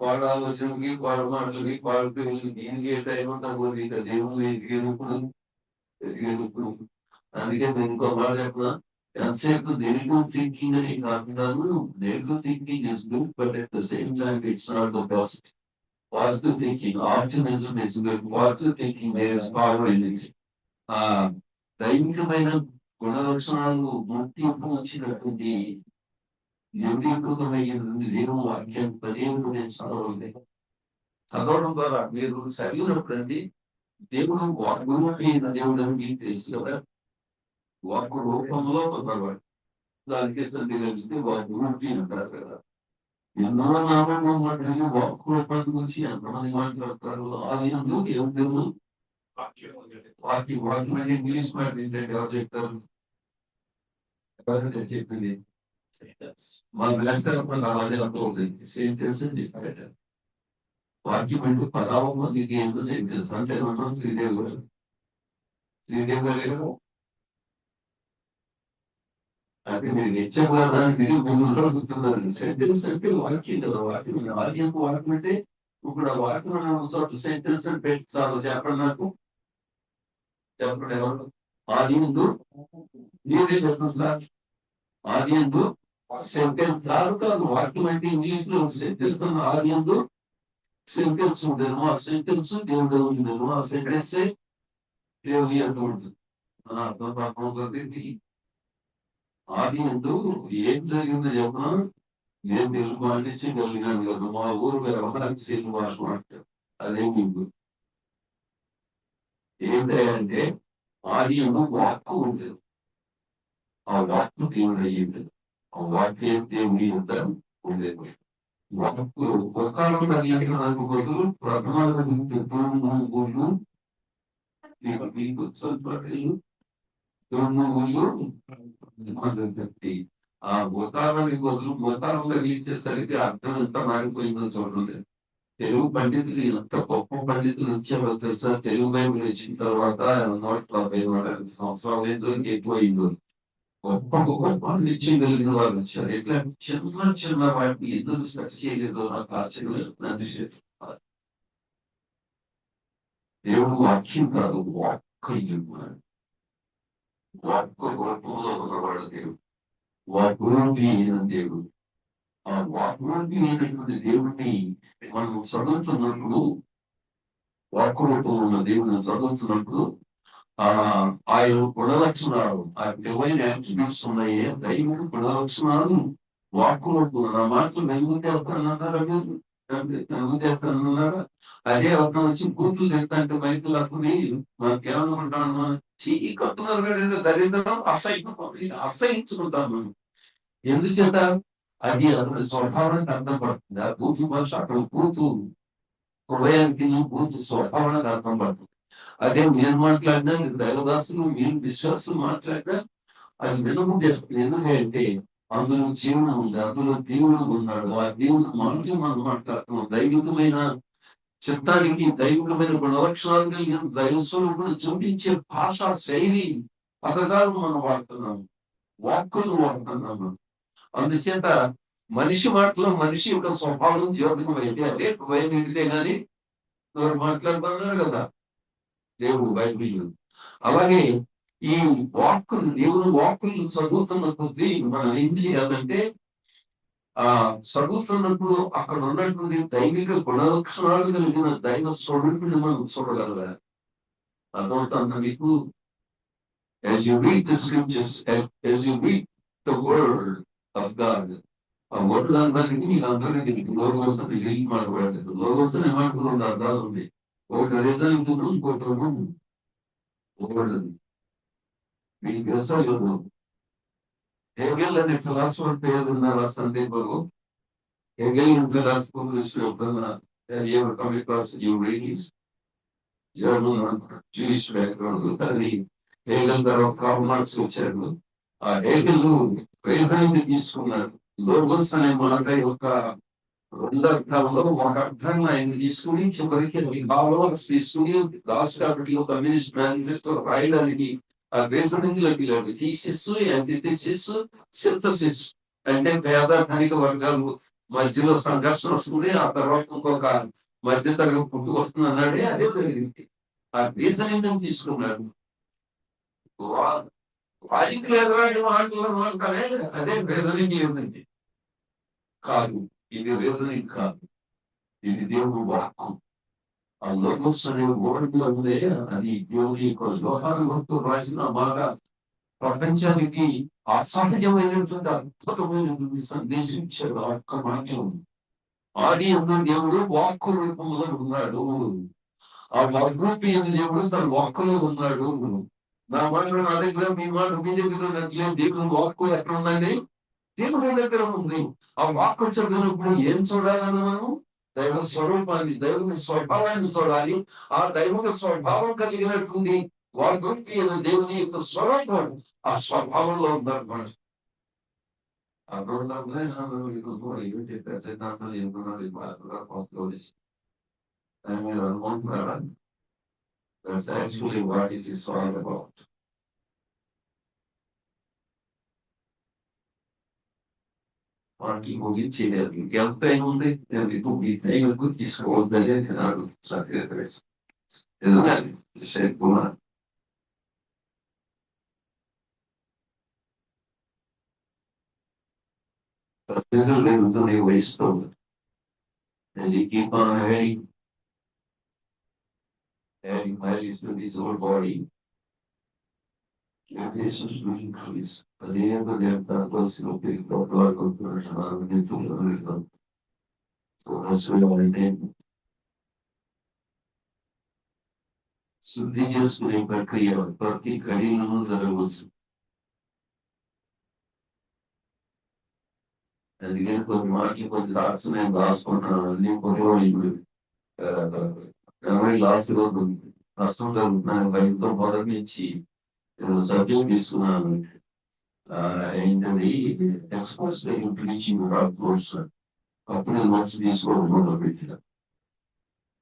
పాడ ఆలోచనకి, పాడ మాటలకి, పాడుతూ దీనికి ఏ టైం ఉంటాము ఇక దేవుడు ఎదిగినప్పుడు. అందుకే నేను ఇంకో మాట చెప్పిన, ఎంతసేపు నెగిటివ్ థింకింగ్ అని కాకుండాను, negative thinking is good but at the same time it's not the positive. Positive thinking, optimism is good. Positive thinking there is power in it. ఆ దైవికమైన గుణ లక్షణాలు గుర్తింపు వచ్చినటువంటి నిర్దీకృతమైనటువంటి దేవుని వాక్యాన్ని పదేళ్ళు నేను చదవడం ద్వారా మీరు చదివినప్పుడు అండి దేవుడు వాక్కు అయిన దేవుడు అని మీకు తెలుసు కదా. వాక్కు రూపంలో పొందవాడు, దానికి సంధి కలిస్తే వాక్కు రూపి అంటారు కదా. ఎన్నో నామంలో మాట్లాడి వాక్కు రూపాన్ని గురించి ఎంతమంది మాట్లాడతారు. అది అందులో దేవుడు వాక్యం అంటే ఇంగ్లీష్ మాట ఏంటంటే ఎవరు చెప్తారు, ఎవరైతే చెప్పింది మా మాస్టర్ అలాగే అనుకోతుంది. సెంటెన్స్ అని చెప్పాడు. వాక్యం అంటే పదావం మందికి ఎంత సెంటెన్స్ అంటే మనం శ్రీదేవి గారు అంటే మీరు హెచ్చగా దానికి గుర్తున్నారు. సెంటెన్స్ అంటే వాక్యం కదా. వాక్యం వాక్యం అంటే ఇప్పుడు ఆ వాక్యం సెంటెన్స్ అని పెట్టారు. చెప్పండి నాకు, చెప్పండి ఎవరు. ఆది ముందు మీరే చెప్పండి సార్. ఆది ముందు సెంటెన్స్ కాదు వాక్యం అంటే ఇంగ్లీష్ లో సెంటెన్స్ అన్న ఆది ముందు సెంటెన్స్ ఉండేది. ఆ సెంటెన్స్ దేవుడు ఉండేది. ఆ సెంటెన్స్ దేవుని అంటూ ఉంటుంది. మన అర్థం ఆది ముందు ఏం జరిగిందో చెప్పిన నేను తెలుగు పాటించగలిగినాను కదా. మా ఊరు వ్యవహారానికి తెలుగు భాష మాట్లాడు. అదే ముందు ఏంటంటే ఆది ముందు వాక్కు ఉండేది. ఆ వాక్కు దేవుడు అయ్యింది. ఆ వాక్యం దేవుడి యుద్ధం ఉండేది. వాక్కు ఒకాలను కలిగించడానికి బదులు ప్రధానమైన ఊళ్ళు మీకు ఆ గోతారానికి బదులు గోతారం కలిగించేసరికి అర్థం ఎంత మారిపోయిందో చూడండి. తెలుగు పండితులు ఎంత గొప్ప పండితులు వచ్చారో తెలుసా. తెలుగు బైబిల్ వచ్చిన తర్వాత 140 సంవత్సరాల వయసుకి ఎక్కువ అయిందో గొప్ప గొప్ప పాండిత్యం కలిగిన వారు వచ్చారు. ఎట్లా చిన్న చిన్న వాటిని ఎందుకు స్పెక్ట్ చేయలేదో నాకు ఆశ్చర్యం వేస్తుంది. దేవుడు వాక్యం కాదు, వాక్కు వాక్కు రూపంలో ఉన్నవాడు దేవుడు. వాక్కు అయిన దేవుడు. ఆ వాక్లోకి అయినటువంటి దేవుణ్ణి మనం చదువుతున్నప్పుడు, వాక్కులతో ఉన్న దేవుని చదువుతున్నప్పుడు ఆ ఆయన గుణలక్షణాలు, ఆ డివైన్ యాట్రిబ్యూట్స్ ఉన్నాయి, దైవిక గుణలక్షణాలు వాక్కులతో నా మాటలు మెరుగుదేస్తానన్నారా మీరు? మెరుగుదేస్తానన్నారా? అదే అర్థం వచ్చి బూతులు తింటే బయటలు అప్పుడు మనకేమనుకుంటాను, మనం చీకట్టున్నారు కదండి, దరిద్రం అసహించుకుంటాం మనం. ఎందుచేత అది అతని స్వభావానికి అర్థం పడుతుంది. ఆ బూతు భాష అక్కడ బూతు హృదయానికి బూతు స్వభావానికి అర్థం పడుతుంది. అదే మీరు మాట్లాడినా, దైవదాసులు మీరు విశ్వాసులు మాట్లాడినా అది వినబుద్ధి చేస్తుంది. ఎందుకంటే అందులో జీవనం ఉంది, అందులో దేవుడు ఉన్నాడు. ఆ దేవుడు మనకి మనం మాట్లాడుతున్నాం. దైవికమైన చిత్తానికి, దైవికమైన గుణలక్షణాలు కలిగిన దైవస్వరూపుడు చూపించే భాషా శైలి, పదజాలు మనం వాడుతున్నాము, వాక్కులు వాడుతున్నాము. అందుచేత మనిషి మాటలో మనిషి యొక్క స్వభావం జ్యోతికమైతే అదే నిండితే గాని ఎవరు మాట్లాడుతున్నారు కదా దేవుడు బైబిల్. అలాగే ఈ వాక్కులు, దేవుని వాక్కులు చదువుతున్న కొద్దీ మనం ఏం చేయాలంటే ఆ చదువుతున్నప్పుడు అక్కడ ఉన్నటువంటి దైవిక గుణలక్షణాలు కలిగిన దైవ స్వరూపుని మనం చూడగలగాలి. అర్థమవుతుందా మీకు? As you read the scriptures, as you read the word of God, ఆ వర్డ్ అందరికీ మీకు అందరికీ లోగోస్ అని రిలీజ్ మాట్లాడలేదు. లోగోస్ అనే మాటలు రెండు అర్థాలు ఉంది. ఒకటి రీజనింగ్, ఇంకోటి వర్డ్. మీకు తెలుసా లేదు? హెగెల్ అనే ఫిలాసఫర్ పేరు ఉన్నారు ఆ సందర్భంలో. హెగెలియన్ ఫిలాసఫర్ విషయంలో ఎప్పుడన్నా ఎవరు come across you read his German Jewish background. కానీ హెగెల్ తర్వాత కార్ల్ మార్క్స్ వచ్చారు. ఆ హెగెల్ రీజనింగ్ తీసుకున్నారు. లోగోస్ అనే మాట యొక్క రెండు అర్థాల్లో ఒక అర్థాన్ని ఆయన తీసుకుని చివరికి భావలోకి తీసుకుని దాస్ కాబట్టి కమ్యూనిస్ట్ మేనిఫెస్టో రాయడానికి ఆ రీజనింగ్ లోకి వెళ్ళాడు. Thesis, antithesis, synthesis. అంటే పేద ధనిక వర్గాలు మధ్యలో సంఘర్షణ వస్తుంది, ఆ తర్వాత ఇంకొక మధ్య తరగతి పుట్టు వస్తుంది అన్నాడే, అదే జరిగింది. ఆ రీజనింగ్ తీసుకున్నాడు. వారికి ఎదురాడి మాటలు మాట్లాడే అదే రీజనింగ్ ఏమిటండి? కాదు, ఇది రీజనింగ్ కాదు, ఇది దేవుడు వాక్కు. ఆ లోగోస్ అనే వర్డ్ లో ఉందే, అది దేవుని యొక్క యోహాను భక్తుడు రాసిన బాగా ప్రపంచానికి అసహజమైనటువంటి అద్భుతమైనటువంటి సందేశం ఇచ్చాడు. ఆ ఒక్క మాటే ఉంది. ఆది అందు దేవుడు వాక్కు రూపంలో ఉన్నాడు. ఆ వాగ్రూపి అని దేవుడు తన వాక్కులో ఉన్నాడు. నా మాట నా దగ్గర, మీ మాట మీ దగ్గర ఉన్నట్లే దేవుని వాక్కు ఎక్కడ ఉందండి? దేవుని దగ్గర ఉంది. ఆ వాక్కు చదివినప్పుడు ఏం చూడాలని మనం? దైవ స్వరూపాన్ని, దైవ స్వభావాన్ని చూడాలి. ఆ దైవ స్వభావం కలిగినటువంటి వాగ్రూపి అనే దేవుని యొక్క స్వరూపం ఆ స్వభావంలో ఉందన్నమాట. సిద్ధాంతాలు మీరు అనుకుంటున్నారా? That's actually what it is all about. వాటికి ముగించేయాలి. ఎంత ఉంది మీకు తీసుకోవద్దని తినాడు. నిజంగా ఉంటుంది వయసుతో. As you keep on adding values to this whole body, temptations will increase. Adesso diventa prossimo per il popolo culturale tutto. Assolutamente. శుద్ధి చేసుకునే ప్రక్రియ ప్రతి కడిలోనూ జరగవచ్చు. అందుకని కొన్ని మాటలు కొన్ని లాస్ నేను రాసుకుంటున్నాను. అన్ని కొన్ని మెమరీ లాస్ నష్టం జరుగుతున్నాను. భయంతో మొదటి నుంచి సబ్జెక్ట్ తీసుకున్నాను. ఏంటది ఎక్స్పోజ్ టీచింగ్ కోర్స్. అప్పుడే నోట్స్ తీసుకోవడం మొదలు పెట్టిన.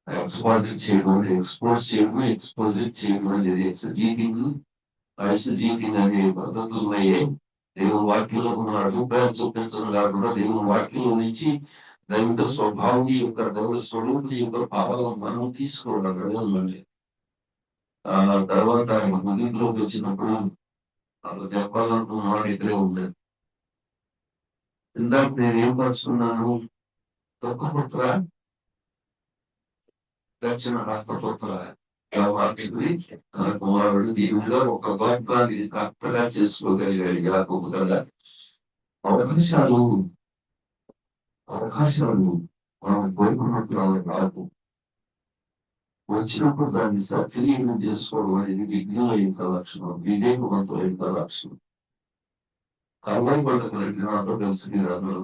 ఎక్స్పోజిట్ చేయడం, ఎక్స్పోజ్ చేయడం, ఎక్స్పోజిట్ చేయడం అనేది ఎక్స్జీటింగ్, ఐసోజీటింగ్ అనే పద్ధతులు ఉన్నాయి. దేవుని వాక్యంలో ఉన్న అభిప్రాయం చూపించడం కాకుండా దేవుని వాక్యంలో నుంచి దైవిక స్వభావం యొక్క, దైవ స్వరూపుని యొక్క భావాలను మనం తీసుకోవడం. ఆ తర్వాత ఆయన ముగింపులోకి వచ్చినప్పుడు అసలు చెప్పాలనుకున్న వాడు ఇక్కడే ఉండదు. ఇందాక నేనేం పరుచుకున్నాను? దుఃఖపుత్ర, దక్షిణ హస్తపుత్ర. వాటిని తన కుమారుడు దీవుగా ఒక గోత్రాన్ని కర్తగా చేసుకోగలిగాడు యాకోబు కదా. అవకాశాలు అవకాశాలు మనం కోరుకున్నట్లు రాదు. వచ్చినప్పుడు దాన్ని సద్వినియోగం చేసుకోవడం అనేది విఘ్నుల యొక్క లక్షణం, వివేకవంతుల యొక్క లక్షణం. కర్మం పడకలండి నాతో కలిసి మీరు అందరూ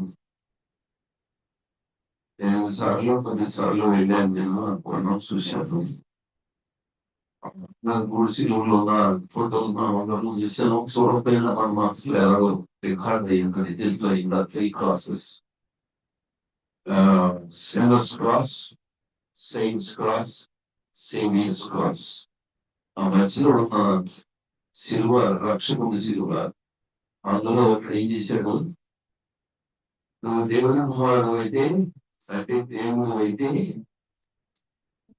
8 సార్లు 10 సార్లు వెళ్ళాను నేను. అనుకున్నాం, చూశాను. గుడిసెలో ఉన్న ఫోటోలు మనం అందరం చూసాను. చూడకపోయినా మన మనసులో ఎలాగో రికార్డ్ అయ్యింది. రిజిస్టర్ అయింది. 3 classes, sinners class, saints class, saviours class. ఆ మధ్యలో ఉన్న సిలువ, రక్షకుడి సిలువ. అందులో ఒకడు ఏం చేశాడు? నువ్వు దేవుని కుమారుడు అయితే, అంటే దేవుడు అయితే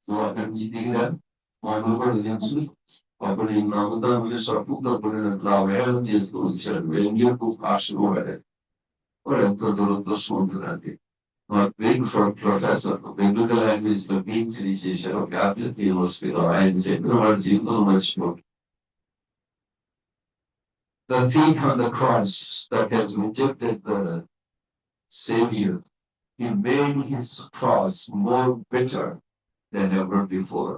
నువ్వు అక్కడి నుంచి దిగిరా, మాకు కూడా తెలుసు. అప్పుడు నేను నమ్ముతాను స్వప్నప్పుడు ఆ వేళం చేస్తూ వచ్చాడు. వెంగకు భాషలు వాడాడు. వాడు ఎంతో దురదృష్టవంతుడు. మా గ్రీక్ ప్రొఫెసర్ బెంగుళూరు లాంగ్వేజ్ లో PhD చేశారు క్యాథలిక్ యూనివర్సిటీలో. ఆయన చెప్పిన వాడి జీవితంలో మర్చిపోడు. The thief on the cross that has rejected the Savior, he made his cross more bitter than ever before.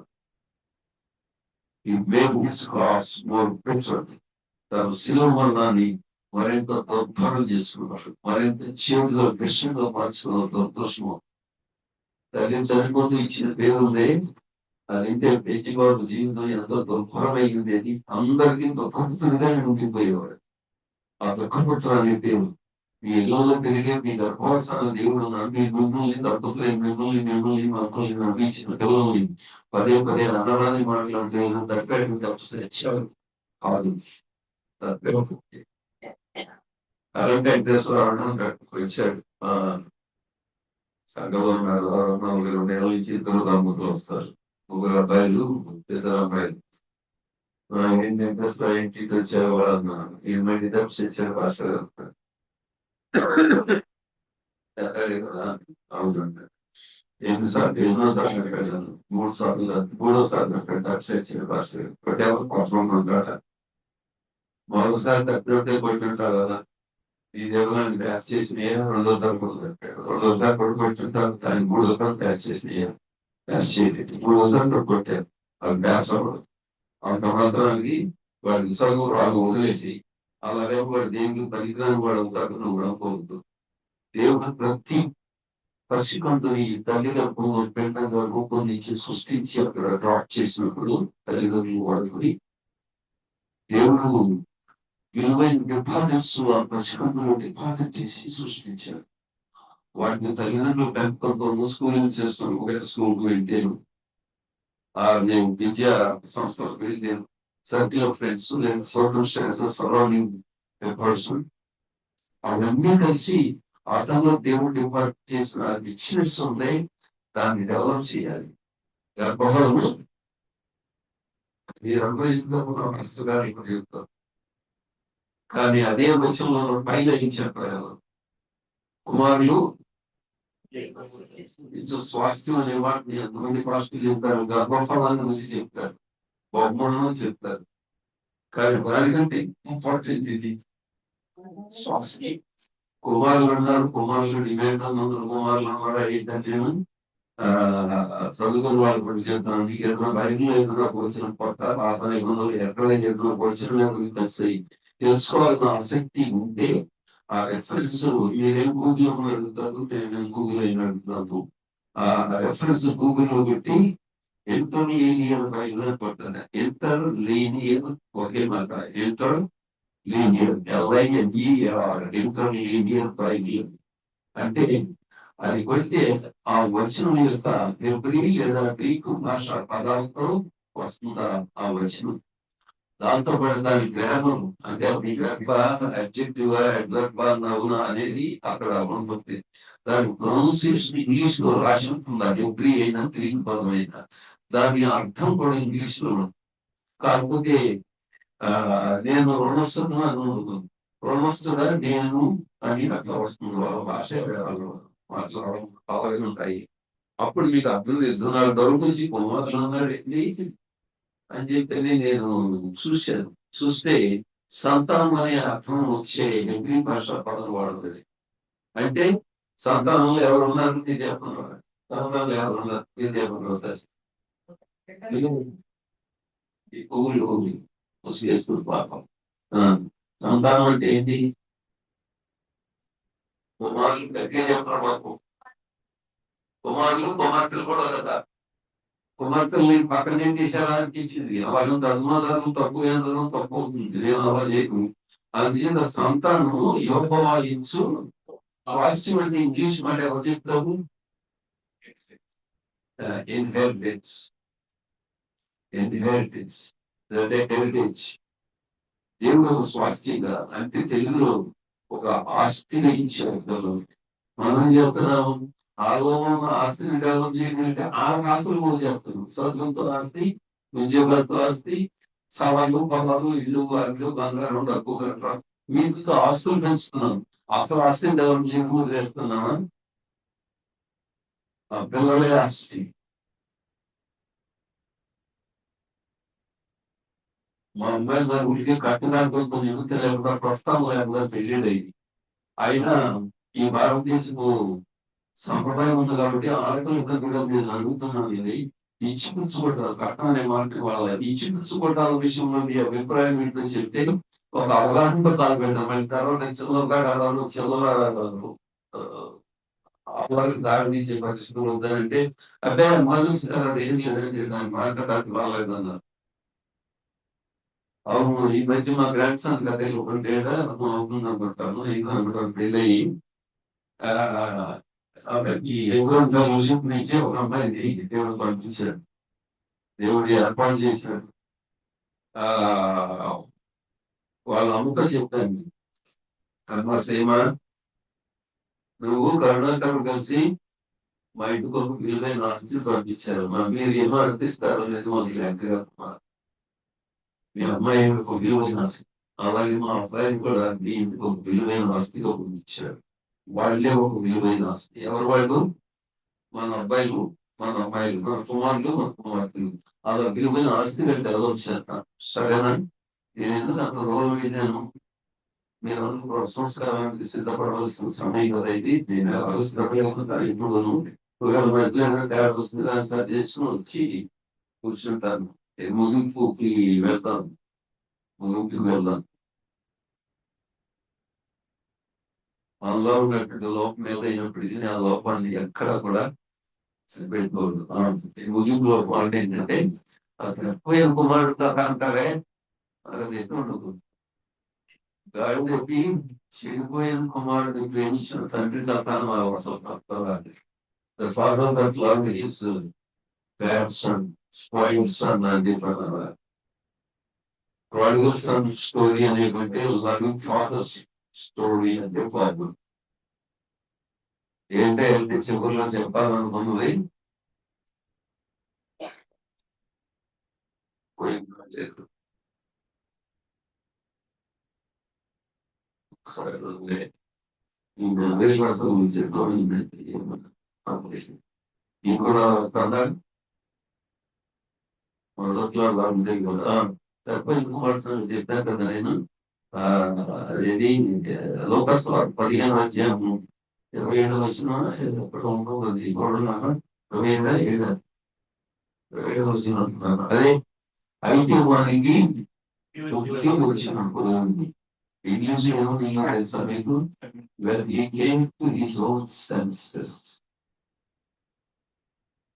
He made his cross more bitter. తను శిలువ మరణాన్ని మరింత దుర్భరం చేసుకున్నాడు, మరింత చేదుగా విషయంగా మార్చుకున్న దుర్దృష్టం. తల్లి చనిపోతూ ఇచ్చిన పేరుందే, అదంటే పెంచిబాబు జీవితం ఎంతో దుర్భరమైంది అని అందరికీ దుఃఖపుత్రుడిగా ఉండిపోయేవాడు. ఆ దుఃఖపుత్రుడు అనే పేరు మీ ఇళ్లలో పెరిగే మీ గర్భవాసాల దేవుడు నమ్మి మిమ్మల్ని దంపతులే మిమ్మల్ని మమ్మల్ని నమ్మించిన పిల్లల్ని పదే పదే అనరాని మాట్లాడితే తప్పాడు తప్పించాడు కాదు. కరెంట్ వెంకటేశ్వరరావు వచ్చాడు. సంఘంలో 4 నెలల నుంచి 2 దంపతులు వస్తారు. 3 అబ్బాయిలు, 2 అమ్మాయిలు. ఏం వెంకటేశ్వర ఇంటికి వచ్చేవాడు అన్నాను. ఏమైంది తప్పించాడు పాస్టర్ గారు. అవునండి. ఎన్నోసార్లు పెట్టాను. 3 సార్లు 3వ సారి పెట్టాల్సి పాస్టర్ గారు పెట్టాము. కొంత మరోసారి తప్పినట్టే కొట్టుంటావు కదా. ఈ దేవుని బ్యాచ్ చేసిన 2వ సారి పెట్టాడు. 2వ సారి కొట్టుకుంటుంటారు. దాన్ని 3వ సారి బ్యాచ్ చేసిన బ్యాచ్ చేయలేదు. 3వ సారి కొట్టారు. అది బ్యాచ్ అవ్వదు. అంత మాత్రానికి వాడికి సరుకు రాగు వదిలేసి అలాగే వాడు దేవుడికి పనికిరాని వాడు అవుతాడు. నువ్వు కూడా పోవద్దు. దేవుడు ప్రతి పసికంతుని తల్లి గర్భంలో పిండంగా రూపొందించి సృష్టించి అక్కడ డ్రాప్ చేసినప్పుడు తల్లిదండ్రులు వాడుకొని దేవుడు విలువైన డిపాజిట్స్ ఆ పసికంతులో డిపాజిట్ చేసి సృష్టించాడు. వాటిని తల్లిదండ్రులు పెంపకంతో స్కూలింగ్ చేస్తున్నాను. ఒకవేళ స్కూల్కి వెళ్తేను, నేను విద్యా సంస్థలకు వెళ్తేను, సర్కిల్ ఆఫ్ ఫ్రెండ్స్ లేదా సర్కమ్స్టాన్సెస్ సరౌండింగ్ ఎ పర్సన్, అవన్నీ కలిసి ఆటంలో దేవుడు డిపాజిట్ చేసిన రిచ్నెస్ ఉంది. దాన్ని డెవలప్ చేయాలి. గర్భఫలము మీరందరూ ఇంట్లో వస్తుగారు ఇప్పుడు చెప్తారు. కానీ అదే వచనంలో పైన ఏం చెప్పారు? కుమారులు స్వాస్థ్యం అనే వాటిని ఎంతమంది పాస్టులు చెప్తారు, గర్భఫలాన్ని గురించి చెప్తారు, బహుమానం చెప్తారు. కానీ దానికంటే ఇంపార్టెంట్ ఇది స్వాస్థ్యం. కుమారులు ఉన్నారు, కుమారులు డిమాండ్ ఉన్నారు, కుమారులు ఉన్నారా ఏంటంటే చదువుకుని వాళ్ళు పడి చేస్తాను. ఏదైనా బైబిల్లో ఏదైనా వచ్చిన కొత్త పాత నిబంధనలు ఎక్కడ ఏదైనా వచ్చిన వస్తాయి. తెలుసుకోవాల్సిన ఆసక్తి ఉంటే ఆ రెఫరెన్స్ మీరేం గూగుల్లో అడుగుతారు, నేను గూగుల్ అయిన అడుగుతాను. ఆ రెఫరెన్స్ గూగుల్లో పెట్టి ఎంటర్ లీనియర్ బైబిల్ పట్టాను. ఎంటర్ లీనియర్ ఒకే మాట, enter linear enter linear Bible అంటే అది కొడితే ఆ వచనం యొక్క హెబ్రీ లేదా గ్రీకు భాష పదాలతో వస్తుందా ఆ వచనం. దాంతో పాటు దాని గ్రామర్ అంటే అది అడ్జెక్టివ్ అడ్వర్బ్ నౌన్ అనేది అక్కడ ఉంటుంది. దాని ప్రొనౌన్సియేషన్ ఇంగ్లీష్ లో రాసి ఉంటుంది. అది హెబ్రీ అయినా గ్రీక్ పదం అయినా దాని అర్థం కూడా ఇంగ్లీష్ లో ఉంటుంది. కాకపోతే నేను రుణస్తున్నాను కులమస్తుగా నేను అని అట్లా వస్తుంది. వాళ్ళ భాష వాళ్ళు మాట్లాడడం అలాగే ఉంటాయి. అప్పుడు మీకు అర్థం తెలుసు. నాకు డౌట్ వచ్చి కుమారులు ఉన్నాడు ఏంటి అని చెప్పి నేను చూశాను. చూస్తే సంతానం అనే అర్థం వచ్చే హిందీ భాష పదం వాడుతుంది. అంటే సంతానంలో ఎవరు ఉన్నారు మీరు చెప్పన్నారు, సంతానంలో ఎవరు ఉన్నారు మీరు చెప్పన్నారు. ఈ పువ్వులు ముసుగేస్తుంది పాపం. ఆ, సంతానం అంటే ఏంటి? కుమారులు గట్టిగా చెప్పడం మాకు. కుమారులు కుమార్తెలు కూడా కదా. కుమార్తెల్ని పక్కన ఏం చేశారా అనిపించింది. అలాగే ధర్మధర్మం తప్పు ఏంటో తప్పు అవుతుంది. నేను అలా చేయకు. అందుచేత సంతానము యెహోవా ఇచ్చు స్వాస్థ్యం అంటే ఇంగ్లీష్ మాట ఎవరు చెప్తాము? ఇన్హెరిటెన్స్. Inheritance heritage. దేవుడు ఒక స్వాస్థ్యంగా అంటే తెలుగులో ఒక ఆస్తిగా ఇచ్చారు. మనం చెప్తున్నాము ఆలోన ఆస్తిని డెవలప్ చేయాలంటే ఆ ఆస్తులు కూడా చేస్తున్నాం. స్వర్గంతో ఆస్తి, ఉద్యోగాలతో ఆస్తి, సవాళ్ళు పొలాలు ఇల్లు వారిలు బంగారం డబ్బు గట్రా వీటితో ఆస్తులు పెంచుతున్నాం. అసలు ఆస్తిని డెవలప్ చేయడం వదిలేస్తున్నామా? ఆ పిల్లలే ఆస్తి. మా అమ్మాయి గారి ఊరికే కట్టడానికి కొన్ని యువత లేకుండా ప్రస్తుతం లేకుండా పెళ్ళిడైంది. అయినా ఈ భారతదేశపు సంప్రదాయం ఉంది కాబట్టి ఆడపిల్ల ఇద్దరుగా నేను అడుగుతున్నాను. ఇది ఇచ్చిపుచ్చుకోవటాలు కట్నం అనే మాట వాళ్ళ ఇచ్చిపుచ్చుకోవటాల విషయంలో మీ అభిప్రాయం ఏంటో చెప్తే ఒక అవగాహనతో కాలు పెడతాం. మళ్ళీ తర్వాత చిల్లరగా కాదు చిల్లర వాళ్ళకి దారి తీసే పరిస్థితులు వద్దానంటే అబ్బాయి మోజస్ గారు అది ఏం లేదంటే దాన్ని మాట్లాడడానికి రాలేదన్నారు. అవును, ఈ మధ్య మా గ్రాండ్ సన్ కథ ఒకటేడా అవుతుంది అనుకుంటాను. ఇంకా అనుకుంటాను పెళ్ళయి ఈ ఎగురంత మ్యూజిక్ నుంచి ఒక అమ్మాయిని దేవుడు పంపించాడు. దేవుడు ఏర్పాటు చేశాడు. ఆ వాళ్ళ అమ్మతో చెప్తాను, అమ్మ సీమ నువ్వు కరుణాకర్ కలిసి మా ఇంటికి ఒక విలువైన ఆస్తి పంపించారు. మా మీరు ఏమో అర్థిస్తారు అనేది మాకు లెక్కగా మీ అమ్మాయి ఒక విలువైన ఆస్తి, అలాగే మా అబ్బాయిని కూడా మీ ఇంటికి ఒక విలువైన ఆస్తిగా పంపించారు. వాళ్ళే ఒక విలువైన ఆస్తి. ఎవరు వాళ్ళు? మన అబ్బాయిలు, మన అమ్మాయిలు, మన కుమారులు, మన కుమార్తెలు. అలా విలువైన ఆస్తిని డెవలప్ చేస్తాను. సరేనా? నేను ఎందుకు అంత దూరం వెళ్ళాను? మీరు సంస్కారానికి సిద్ధపడవలసిన సమయం కదా ఇది. నేను ఎలాగో సిద్ధపడతాను ఇప్పుడు. ఒకవేళ మధ్యాహ్నం తయారు వస్తుంది దాన్ని సరి చేసుకుని వచ్చి కూర్చుంటాను. ముగింపుకి వెళ్తాను. ముగింపుకి వెళ్దాం. మనలో ఉన్నటువంటి లోపం ఏదైనప్పటికీ ఆ లోపాన్ని ఎక్కడా కూడా పెట్టుకోవద్దు. ముగింపులో పాయింట్ ఏంటంటే అతను పోయిన కుమారుడు కథ అంటారే అది ఇష్టం ఉండదు. గాడి చెప్పి చెడిపోయిన కుమారుడు ప్రేమించిన తండ్రి కథ అని the father that loved his bad son, spoiled son and different other. Prodigal son story అనేటువంటి loving father story అంటే బాబు ఏంటంటే చివరిలో చెప్పాలనుకున్నది పోయింది. ఈ కూడా కదా మొదట్లో అలా ఉండేది కదా. తప్ప ఇంకో చెప్పాను కదా నేను. ఇది లోకస్ 15 అధ్యాయం 27 వచ్చిన ఎప్పుడు ఉంటుంది కూడా 27 వచ్చిన అదే అయితే వారికి వచ్చినప్పుడు ఇంగ్లీష్ ఏమన్నా తెలుసా మీకు? When he came to his own senses.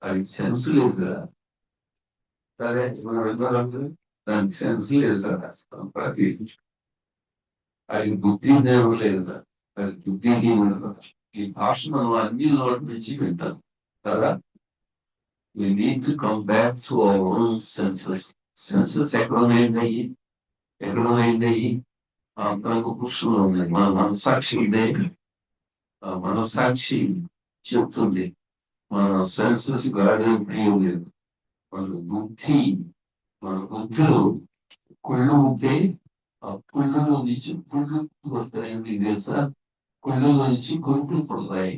అది సెన్స్ లేదు కదా. సరే మనం వెళ్ళాలంటే దానికి సెన్స్ లేదు కదా. ప్రతి అది బుద్ధి జ్ఞానం లేదు కదా. అది బుద్ధి ఈ భాష మనం అన్ని నోటి నుంచి వింటాం కదా. We need to come back to our own senses. Senses ఎక్కడ ఉన్నాయండి? అంతరంగ పురుషులు ఉన్నాయి. మన మనసాక్షి ఉంది. ఆ మనసాక్షి చెప్తుంది. మన సెన్సెస్ గాడే ప్రియం లేదు. మన బుద్ధిలో కుళ్ళు ఉంటే ఆ కుళ్ళలో నుంచి కుళ్ళు వస్తాయి మీకు తెలుసా? కుళ్ళలో నుంచి కురుకులు పుడతాయి.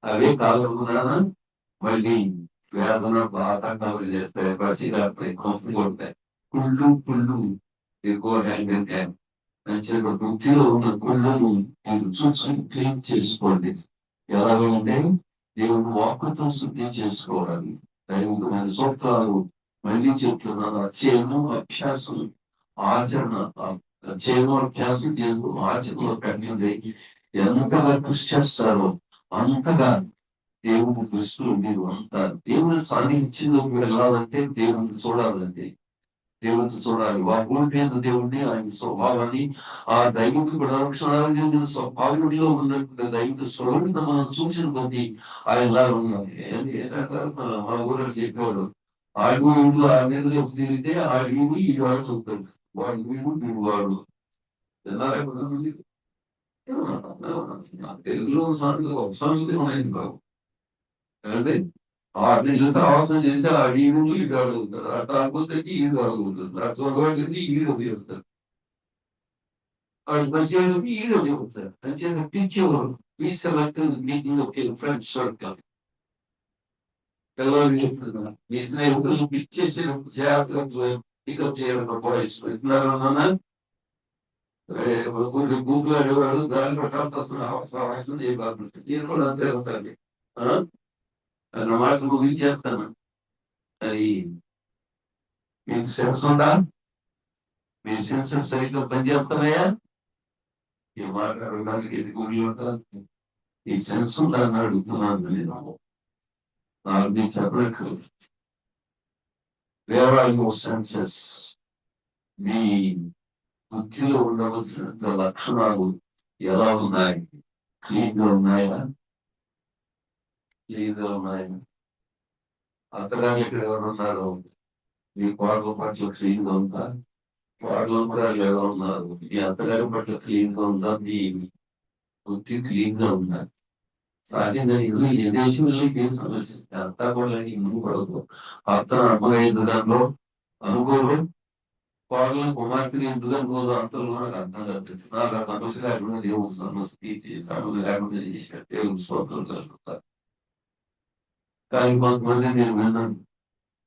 అవే కాకుండా మళ్ళీ వేదన ఆటంకాలు చేస్తాయి, పచ్చి కాస్తాయి, కంపు కొడతాయి. కుళ్ళు ఎక్కువ హ్యాండ్ అండ్ హ్యాండ్ మంచిగా వృత్తిలో ఉన్న కుళ్ళను మీరు చూసుకుని క్లీన్ చేసుకోండి. ఎలాగంటే దేవుడు వాక్కుతో శుద్ధి చేసుకోవాలి. దైవికమైన సూత్రాలు మళ్ళీ చెప్తున్నాను. అధ్యయనం అభ్యాసం ఆచరణ. అధ్యయనం అభ్యాసం చేస్తూ ఆచరణలో పెట్టండి. ఎంతగా కృషి చేస్తారో అంతగా దేవుని దృష్టిలో మీరు ఉంటారు. దేవుని సాన్నిధ్యంలోకి వెళ్ళాలంటే దేవుని చూడాలంటే దేవుడిని చూడాలి. భూమి మీద దేవుడిని, ఆయన స్వభావాన్ని, ఆ దైవిక గుణలక్షణాలు చెందిన స్వభావంలో ఉన్నటువంటి దైవిక స్వరూపిని మనం చూసిన కొద్దీ ఆయనలా ఉన్నది. ఏంటంటారు మా ఊరిలో చెప్పేవాడు, ఆడు వీడు ఆ మీద తిరిగితే ఆడు వీడు ఈడు వాడు చూస్తాడు, వాడు వీడు వీడు వాడు. తెలుగులో సాంస్కృతి ఉన్నాయి కావు. అంటే వాటిని చూసి ఆవాసం చేస్తే ఆ ఈడు ఈడు అడుగుతాడు, అట్లా అడుగుతుంది ఈడు అడుగుతుంది, అట్లా అడుగుతుంది ఈడు అడుగుతాడు, వాడు మంచిగా ఈడు అడుగుతాడు. మంచిగా పిచ్చేవారు ఈ సెలెక్ట్ మీటింగ్ ఒక ఫ్రెండ్స్ సర్కిల్ పిల్లలు చెప్తున్నారు. మీ స్నేహితులు పిచ్చేసినప్పుడు జాగ్రత్తగా పికప్ చేయాలన్న బాయ్స్ వింటున్నారన్నా గూగుల్ అడేవాడు దాని ప్రకారం అవసరం చేయబడుతుంది. నేను కూడా అంతే ఉంటాను అన్న మాటలు ముగించేస్తాను. మరి మీకు సెన్స్ ఉందా? మీ సెన్సెస్ సరిగ్గా పనిచేస్తున్నాయా? ఈ మాట అడగడానికి ఇది గురి ఉంటుంది. ఈ సెన్స్ ఉందా అని అడుగుతున్నాను నేను. నాకు నేను చెప్పలేదు. Where are your senses? మీ బుద్ధిలో ఉండవలసిన లక్షణాలు ఎలా ఉన్నాయి? క్లీన్ గా ఉన్నాయా? క్లీన్ గా ఉన్నాయా? అంతగానే ఇక్కడ ఎవరు ఉన్నారు? మీ కోడల పట్ల క్లీన్ గా ఉందా? కోడలు కూడా ఎలా ఉన్నారు? మీ అత్తగారి పట్ల క్లీన్ గా ఉందా? మీ బుద్ధి క్లీన్ గా ఉందా? సహజంగా ఇల్లు ఏ దేశంలో ఏ సమస్య అంతా కూడా ముందు పడదు. అత్తను అమ్మగా ఎందుకనో అనుకోరు, కోడలను కుమార్తెగా ఎందుకు అనుకోరు, అంతలో నాకు అర్థం కాదు. నాకు ఆ సమస్య లేకుండా దేవుడు సమస్య తీర్చి సమస్య లేకుండా చేసిన దేవుడు స్తోత్రం కలుగుతారు. కానీ కొంతమంది నేను విన్నాను,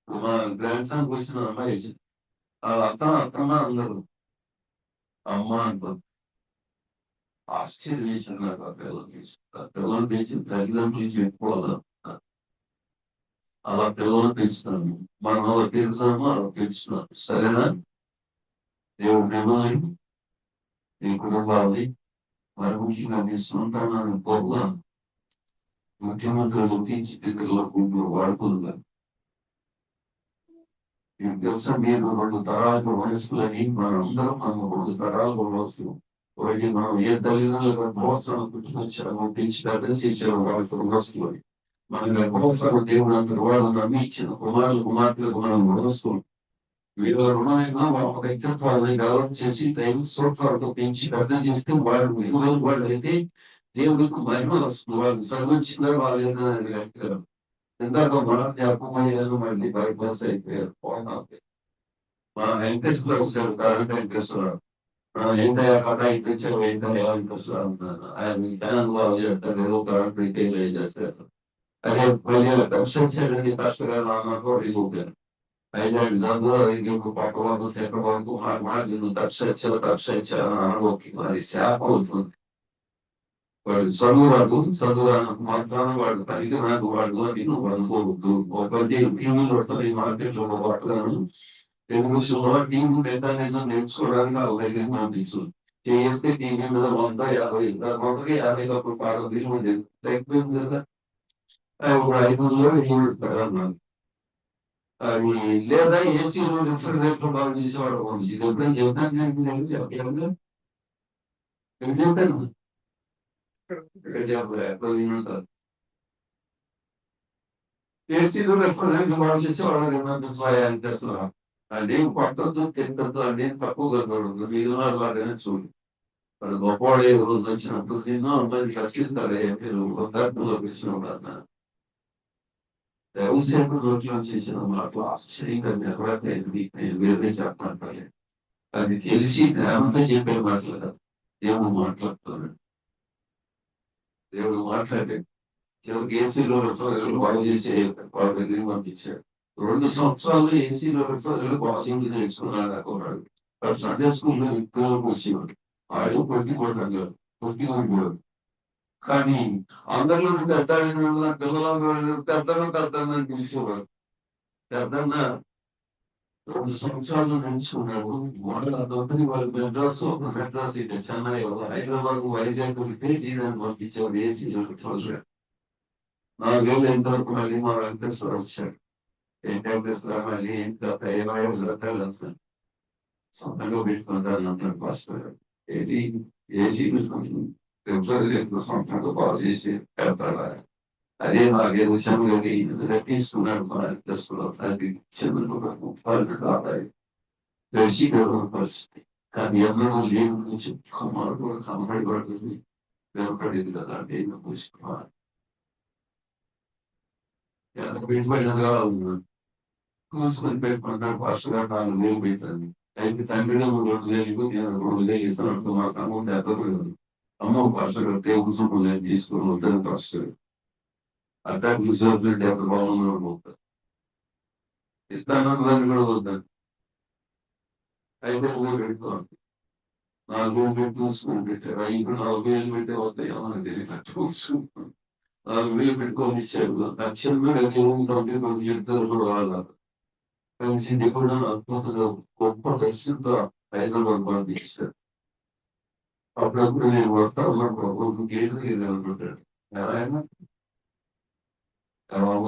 మా గ్రాండ్ సన్ వచ్చిన అమ్మాయి వాళ్ళ అత్తమ్మ అందరు అమ్మ అంటారు. ఆశ్చర్య విషయం నాకు ఆ పిల్లలు పెంచిన తల్లిదండ్రులు చెప్పుకోవాలి. అలా పిల్లలు పెంచుతున్నాము, మనం అలా పెరుగుతున్నాము, అలా పెంచుతున్నాం. సరేనా? దేవుడు మిమ్మల్ని, మీ కుటుంబాన్ని, మరి ముఖ్యంగా మీ సంతానాన్ని పోగా ముఖ్యమంత్రులు గుర్తించి పిల్లలకు వాడుకుంటున్నారు. మీకు తెలుసా, మీరు 2 తరాలకు వయసులని మనందరం మనం 2 తరాలకు వయసు. ఒకటి మనం ఏ తల్లిదండ్రుల గర్భవస్త్రాలు పుట్టుకొచ్చామో పెంచి పెద్దలు చేసాము వాళ్ళకి వస్తువులు. మన గర్భవస్త్రాలు దేవుడు అంత వాళ్ళు నమ్మి ఇచ్చిన కుమారులు కుమార్తెలకు మనం వస్తువులు. వీళ్ళ రుణమైనా వాళ్ళ వ్యక్తిత్వాన్ని డెవలప్ చేసి దైవ సూత్రాలతో పెంచి పెద్ద చేస్తే వాళ్ళు విలువైన వాళ్ళు అయితే దేవుడికి మహిమ వస్తుంది. వాళ్ళు చదివించిన వాళ్ళు ఏదైనా ఇందాక మనం జ్ఞాపకమయ్యాను, మళ్ళీ బైపాస్ అయిపోయారు. మా వెంకటేశ్వర వచ్చాడు, కరెంట్ వెంకటేశ్వరరావు. ఏంటయ్యా కథ ఇచ్చావు, ఏంటయ్యా వెంకటేశ్వరరావు అంటున్నాను. ఆయన జ్ఞానం బాగా చేస్తాడు, ఏదో కరెంట్ రిటైల్ చేస్తారు. అదే మళ్ళీ వెబ్సైట్ చేయడానికి కష్టంగా నాకు కూడా ఇవ్వలేదు. అయితే విధానంలో పక్క వాళ్ళు చెట్ల వరకు మాట్లాడుతుంది, వెబ్సైట్ అనుభవం అది శాప అవుతుంది. వాడు చదువురాను మాత్రాన్ని వాడు పరికరాలు వాడు అని నువ్వు అనుకోవద్దు. ఒకటి టీవీలో వస్తుంది మార్కెట్ లో పట్టగలను తెలుగు టీవీ మెకానిజం నేర్చుకోవడానికి ఆ దగ్గర పంపిస్తుంది. చేస్తే టీవీ మీద 150 కప్పుడు బాగా విలువ లేకపోయింది కదా. ఇప్పుడు 500 పెడన్నాను. అవి లేదా ఏసీలో రిఫ్రిజరేటర్ బాగా చేసేవాడు. ఇది ఎప్పుడైనా చెప్తాను చెప్పాను. ఏసీలో రిఫ్రిజరేటర్ బాగా చేసేవాడు అనిపిస్తున్నా. అదేం పట్టద్దు తింటద్దు, అదేం తక్కువగా చూడదు. మీరు అలాగనే చూడు. వాడు గొప్పవాడే రోజు వచ్చినప్పుడు నిన్నో అమ్మాయిని కష్టిస్తాడే మీరు వృద్ధాత్మలో వచ్చినప్పుడు అన్నా. వ్యవసాయం నోట్లో చేసిన మాటలు ఆశ్చర్యంగా నెరవేర్తయింది. నేను వేరే చెప్పాలి. అది తెలిసి జ్ఞానంతో చెప్పే మాటలు కాదు. దేవుడు మాట్లాడుతున్నాడు. దేవుడు మాట్లాడే చివరికి ఏసీలో రిఫ్రిజరేటర్ బాగు చేసే వాళ్ళ దగ్గరికి పంపించాడు. 2 సంవత్సరాలు ఏసీలో రిఫ్రిజరేటర్ బాగుంది నేర్చుకున్నాడు ఆ కుర్రాడు. వాడు సండే స్కూల్లో ఇంట్లోకి వచ్చేవాడు. ఆడు కొట్టి కొట్టాడు, కొట్టి కొట్టాడు. కానీ అందరిలో పెద్ద పిల్లలందరూ పెద్దలని పిలిచేవాడు. పెద్దన్న 2 సంవత్సరాలు నేర్చుకున్నాడు. వాళ్ళందరినీ వాళ్ళు మెడ్రాస్ ఇటు చెన్నై, హైదరాబాద్, వైజాగ్ వెళ్తే దీని పంపించేవాడు ఏసీలో రిఫ్రిజరేటర్. 4 ఏళ్ళు అయిన తర్వాత మళ్ళీ మా వెంకటేశ్వర వచ్చాడు. ఏం వెంకటేశ్వర మళ్ళీ ఇంకా 50 వస్తాను సొంతంగా పెట్టుకుంటాను అంటాడు పాస్టర్. ఏది ఏసీ సొంతంగా బాగు చేసి పెడతాడా? అదే మాకే విషయం కానీ తీసుకున్నాడు మా వెంకటేశ్వర. అది చిన్న తెలిసి పరిస్థితి. కానీ ఎవరో లేని గురించి కమ్మడు కూడా కమ్మడి పడుతుంది. వెనపడేది కదా దేవుని పూసుకోవాలి. పెట్టుబడిగా కూర్చుని పెట్టుకుంటాడు. పాస్టర్ గారు 4,000 పెట్టాను. అయితే తండ్రిగా 2,000 నేను 2,000 ఇస్తున్నట్టు మా సమూహం ఎత్తలేదు. అమ్మ పాస్టర్ గారు దేవుని సొమ్ము నేను తీసుకుని వద్దని పాస్టర్ అట్టా కూర్చోవద్దు 70 బాగున్నాడు పోతారు. ఇస్తాను దాన్ని కూడా వద్దండి. అయితే పెట్టుకోవాలి. 4,000 పెట్టి చూసుకుని పెట్టారు. ఇప్పుడు 4,000 పెట్టే వస్తాయి ఏమన్నా తెలియదు. చూసుకుంటాను. 4,000 పెట్టుకొని ఇచ్చాడు. ఆ చిన్న ఇద్దరు కూడా వాళ్ళు కలిసి దేవుడు అద్భుతంగా గొప్ప దర్శనంతో హైదరాబాద్ పంపించాడు. అప్పుడప్పుడు నేను వస్తాను గేట్లు అనుకుంటాడు. ఎవరైనా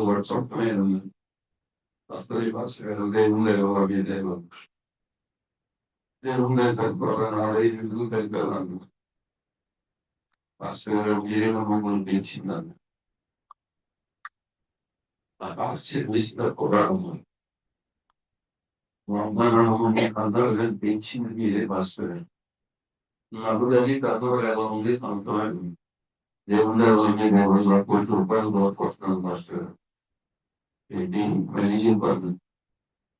వాడు స్వస్థమైన వస్తుంది భాష దేవుడు దేవుడు సరిపోతాను 5 కలిపాను. భాస్కర్ గారు మీరే మమ్మల్ని పెంచిందని ఆశ్చర్యమిస్తున్న కురాడు. మా అమ్మ నాన్న అందరూ పెంచింది మీరే భాస్కర్ గారు. నాకు తెలియక అందరూ ఎలా ఉంది సంవత్సరాలు దేవుడు దేవుడు ₹1,00,00,000 వస్తున్నాను భాస్కర్ గారు. ఏంటి మళ్ళీ చెప్పాను.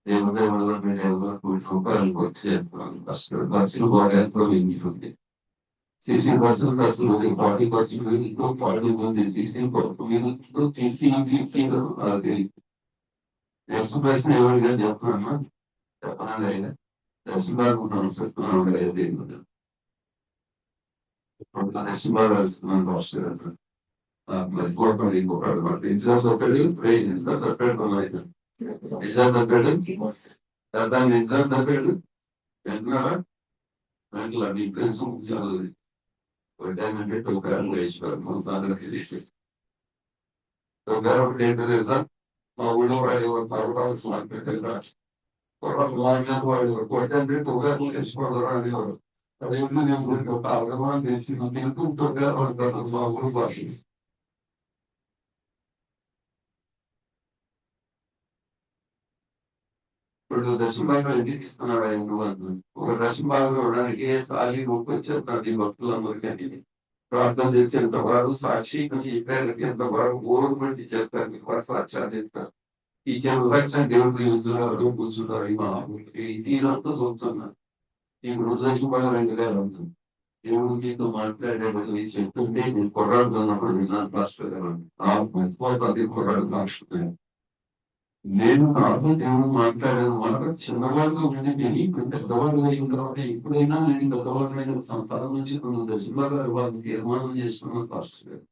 దేవుడి వల్ల మీరు ₹1,00,00,000 వర్క్ చేస్తున్నాను భాస్కర్. బస్సులు బాగా ఎంతో వెంగితుంది. 60% ఖర్చులు 40% ఇంకో 40 16 15 అది నెక్స్ట్ ప్రశ్న ఎవరిగా చెప్తున్నా చెప్పనండి అయినా నెక్స్ట్ బాగా సంస్కరిస్తున్నాను నెక్స్ట్ బాగా వేస్తున్నాను భాస్కర్ గారు. కోపడి ఇంకోటి ఎగ్జామ్ తప్పాడు ఎగ్జామ్ తప్పాడు ఎగ్జామ్ తప్పాడు దాన్ని ఎగ్జామ్ తప్పాడు వింటున్నారా వెంటలా మీ ఫ్రెండ్స్ చదువు వడ్డానంటే టోకారం వేసుకోవాలి మన సాధన తెలిసి టోకారం ఒకటి ఏంటో తెలుసా మా ఊళ్ళో వాడు పర్వతాలు మాట్లాడతారు వాడు కొట్టంటే టోకారం వేసుకోవడం అనేవాడు. అదేంటి నేను ఒక అవగాహన చేసి మీకు టోకారం అంటారు మా ఊరు భాష. ఇప్పుడు దక్షిణ భాగం ఎందుకు ఇస్తున్నాడు ఎందుకు అంటుంది. ఒక దక్షిణ భాగంలో ఉండడానికి సాలి వచ్చారు ప్రతి భక్తులందరికీ ప్రార్థన చేసేంత వారు సాక్షి చెప్పారంత వారు గౌరవమెంట్ చేస్తారు. మీకు వారు సాక్ష్యాలు చెప్తారు. ఈ చివరి దేవుడికి కూర్చున్నారు కూర్చుంటారు. ఈ తీరంతా చూస్తున్నారు. ఈ దక్షిణ భాగం 2 గారు అంటుంది. దేవుడు మీతో మాట్లాడేది చెప్తుంటే నేను కొర్రాడు అన్నప్పుడు విన్నాను పాస్టర్ గారు. అది కొర్రాడు కాల్చుతున్నాను. నేను నాతో దేవుడు మాట్లాడాను మాట చిన్నవాళ్ళతో ఉండి నేను పెద్దవాళ్ళు అయిన తర్వాత ఎప్పుడైనా నేను పెద్దవాళ్ళైన తల నుంచి దశింబా గారు వాళ్ళు తీర్మానం చేసుకున్నాను పాస్టర్ గారు.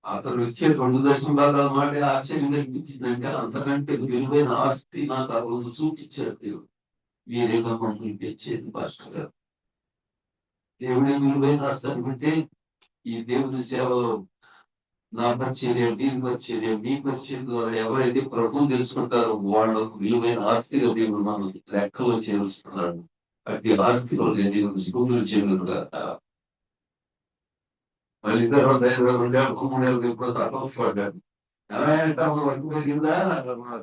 అతను వచ్చే 2 దశంభాగాల మాట ఆశ్చర్యం కనిపించిందంటే అంతకంటే విలువైన ఆస్తి నాకు ఆ రోజు చూపించాడు దేవుడు. మీరేగా మమ్మల్ని తెచ్చేది పాస్టర్ గారు. దేవుడే విలువైన ఆస్తి అనుకుంటే ఈ దేవుని సేవలో నా పరిచర్య నీ పరిచర్య మీ పరిచయం ద్వారా ఎవరైతే ప్రభువు తెలుసుకుంటారో వాళ్ళకు విలువైన ఆస్తిగా దేవుడు మనం లెక్కలో చేరుస్తున్నాడు. అట్టి ఆస్తిలో దేవుడు స్కూతులు చేయగలుగుతా. మళ్ళీ తర్వాత 2 ఎప్పుడు తప్పపడ్డాడు. వర్క్ పెరిగిందా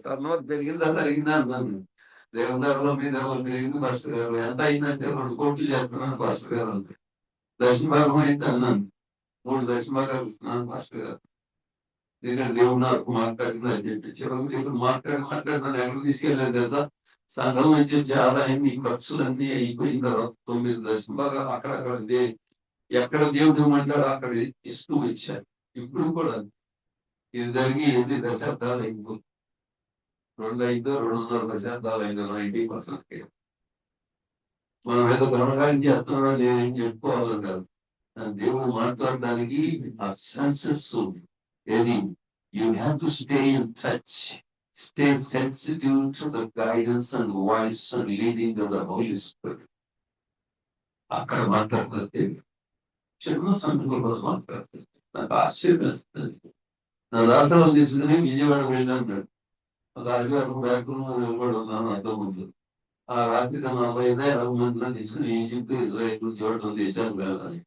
టర్నోవర్ పెరిగిందా జరిగిందా అన్నాను. దేవుదారులో మీద పెరిగింది పాస్టర్ గారు. ఎంత అయిందంటే 2 కోట్లు చేస్తున్నాను పాస్టర్ గారు అంటే. దశమ భాగం అయితే అన్నాను 3 దశమ భాగాలు ఇస్తున్నాను పాస్టర్ గారు. ఎందుకంటే దేవుడు నాకు మాట్లాడింది అని చెప్పి చివరికి దేవుడు మాట్లాడినాను ఎక్కడ తీసుకెళ్ళలేదు తెలుసా? సంఘం నుంచి వచ్చే ఆదాయాన్ని ఖర్చులన్నీ అయిపోయిన తర్వాత 9 దశంభాగాలు అక్కడక్కడ ఎక్కడ దేవుడు ఇవ్వమంటాడో అక్కడ ఇస్తూ వచ్చారు. ఇప్పుడు కూడా ఇది జరిగి 8 దశాబ్దాలు అయిపోయింది. 200 దశాబ్దాలు అయిందో 90%. మనం ఏదో గమకారం చేస్తున్నాం నేనేం చెప్పుకోవాలని కాదు. దేవుడు మాట్లాడడానికి ఆ సెన్సెస్ ఏది you have to stay in touch, stay sensitive to the guidance and voice and leading the Holy Spirit. అక్కడ మాట్లాడుతుంది చిన్న సందర్భంలో మాట్లాడుతుంది. నాకు ఆశ్చర్యం వేస్తుంది. నా దాసరాలు తీసుకుని విజయవాడ వెళ్ళాను. ఒక ఆదివారం బ్యాగ్రూమ్ నిలబడి ఉన్నాను అంతకుముందు. ఆ రాత్రి 45 మందిలో తీసుకుని ఈజిప్ట్, ఇజ్రాయెల్, జోర్డన్ దేశాలు వెళ్ళాలి.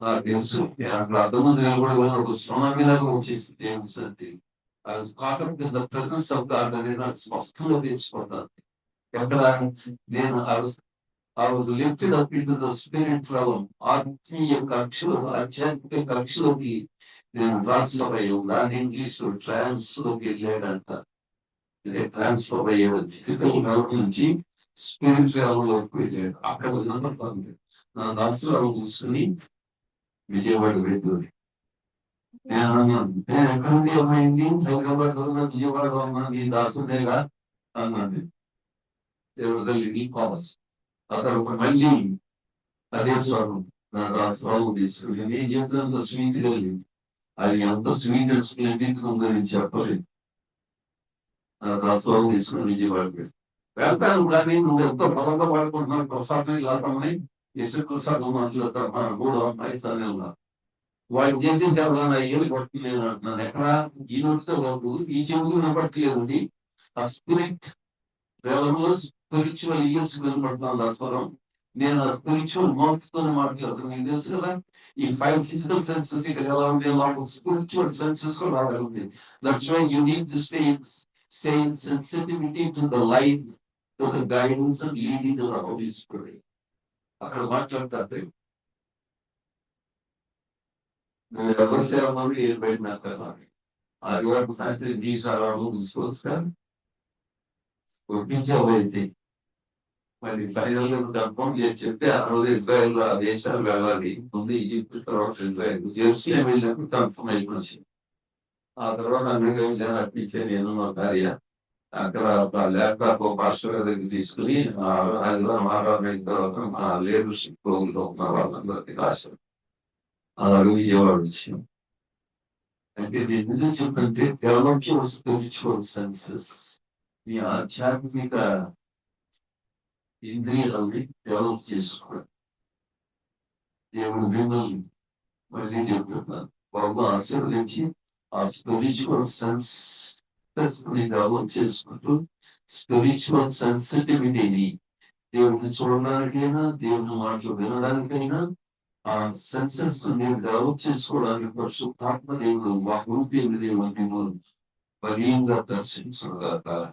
నాకు తెలుసు అక్కడ అంతమంది నిలబడి ఒక సునామీలాగా వచ్చేసి దేవుడి ద ప్రెసెన్స్ ఆఫ్ గాడ్ అనేది నాకు స్పష్టంగా తెలిసిపోతాను. ఎక్కడ నేను I was lifted up into the spirit realm. ఆత్మీయ కక్షలో, ఆధ్యాత్మిక కక్షలోకి నేను ట్రాన్స్ఫర్ అయ్యాను. దాని ఇంగ్లీష్ ట్రాన్స్ లోకి వెళ్ళాడంట. ట్రాన్స్ఫర్ అయ్యాడు. ఫిజికల్ లెవెల్ నుంచి స్పిరిట్ లెవెల్ లోకి వెళ్ళాడు. అక్కడ వినపడుతుంది. నా దాసురాలు చూసుకుని విజయవాడ వెళ్ళి నేను అన్నాను, నేను ఎక్కడుంది ఏమైంది? హైదరాబాద్ లో ఉన్నా, విజయవాడలో ఉన్నా, నీ దాసుడేగా అన్నాడు. పాస్ అతను మళ్ళీ అదే స్వరం నా దాసురాలు తీసుకుని నేను చెప్పినంత స్వీట్ కలిగింది. అది ఎంత స్వీట్ స్ప్లెండిడ్ ఉందో నేను చెప్పలేదు. నా దాసురాలు తీసుకుని విజయవాడ వెళ్తాను. కానీ నువ్వు ఎంతో బలంగా పడుకుంటున్నావు. ప్రసాదం లాభమని యశు ప్రసాదం మాట్లాడతాను. 3 అమ్మాయి స్థానంలో వాళ్ళు చేసేసి ఎవరైనా ఏమి కొట్టలేదు అంటున్నాను. ఎక్కడ ఈ నోటితో కాదు, ఈ చెవులు వినపట్టలేదండి. ఆ స్పిరిట్ స్పిరిచువల్ ఇయర్స్ వినపడుతున్నాను ఆ స్వరం. నేను ఆ స్పిరిచువల్ మౌత్ తోనే మాట్లాడుతున్నాను. నీకు తెలుసు కదా, ఈ 5 ఫిజికల్ సెన్సెస్ ఇక్కడ ఎలా ఉంది, స్పిరిచువల్ సెన్సెస్ కూడా రాగలుగుతుంది. That's why you need to stay in sensitivity to the light, to the guidance and leading to the Holy Spirit. అక్కడ మాట్లాడతారు. నువ్వు ఎవరి సేవలు ఏం పెట్టినా కదా, ఆదివారం సాయంత్రం గీసారాలు తీసుకోవచ్చు. ఒప్పించేవైతే మరి ఫైనల్ గా కన్ఫర్మ్ చేసి చెప్తే ఆ రోజు ఇజ్రాయెల్ ఆ దేశాలు వెళ్ళాలి. ముందు ఈజిప్ట్, తర్వాత ఇజ్రాయెల్. జెరూసలేం వెళ్ళినప్పుడు కన్ఫర్మేషన్ వచ్చింది. ఆ తర్వాత అమెరికా వెళ్ళాను. అట్టించే నేను మా భార్య అక్కడ ఒక ల్యాప్టాప్ పాస్టర్ దగ్గర తీసుకుని ఆదివారం అయిన తర్వాత మా లీడర్షిప్ ప్రోగ్రాంలో ఉన్న వాళ్ళందరికీ రాశారు. అలాగే విజయవాడ వచ్చాం. అంటే దీని ఎందుకు చెప్పంటే డెవలప్ స్పిరిచువల్ సెన్సెస్, మీ ఆధ్యాత్మిక ఇంద్రియాలని డెవలప్ చేసుకోండి. దేవుడు మిమ్మల్ని మళ్ళీ చెప్తున్నాను బాబు ఆశీర్వదించి ఆ స్పిరిచువల్ సెన్సెస్ ని డెవలప్ చేసుకుంటూ స్పిరిచువల్ సెన్సిటివిటీని దేవుడిని చూడడానికైనా, దేవుని మాటలు వినడానికైనా ఆ సెన్సెస్ మీరు డెవలప్ చేసుకోవడానికి పరిశుద్ధాత్మ దేవుడు, మా రూపీ దేవుడు మిమ్మల్ని బలీయంగా దర్శించగలుగుతారు.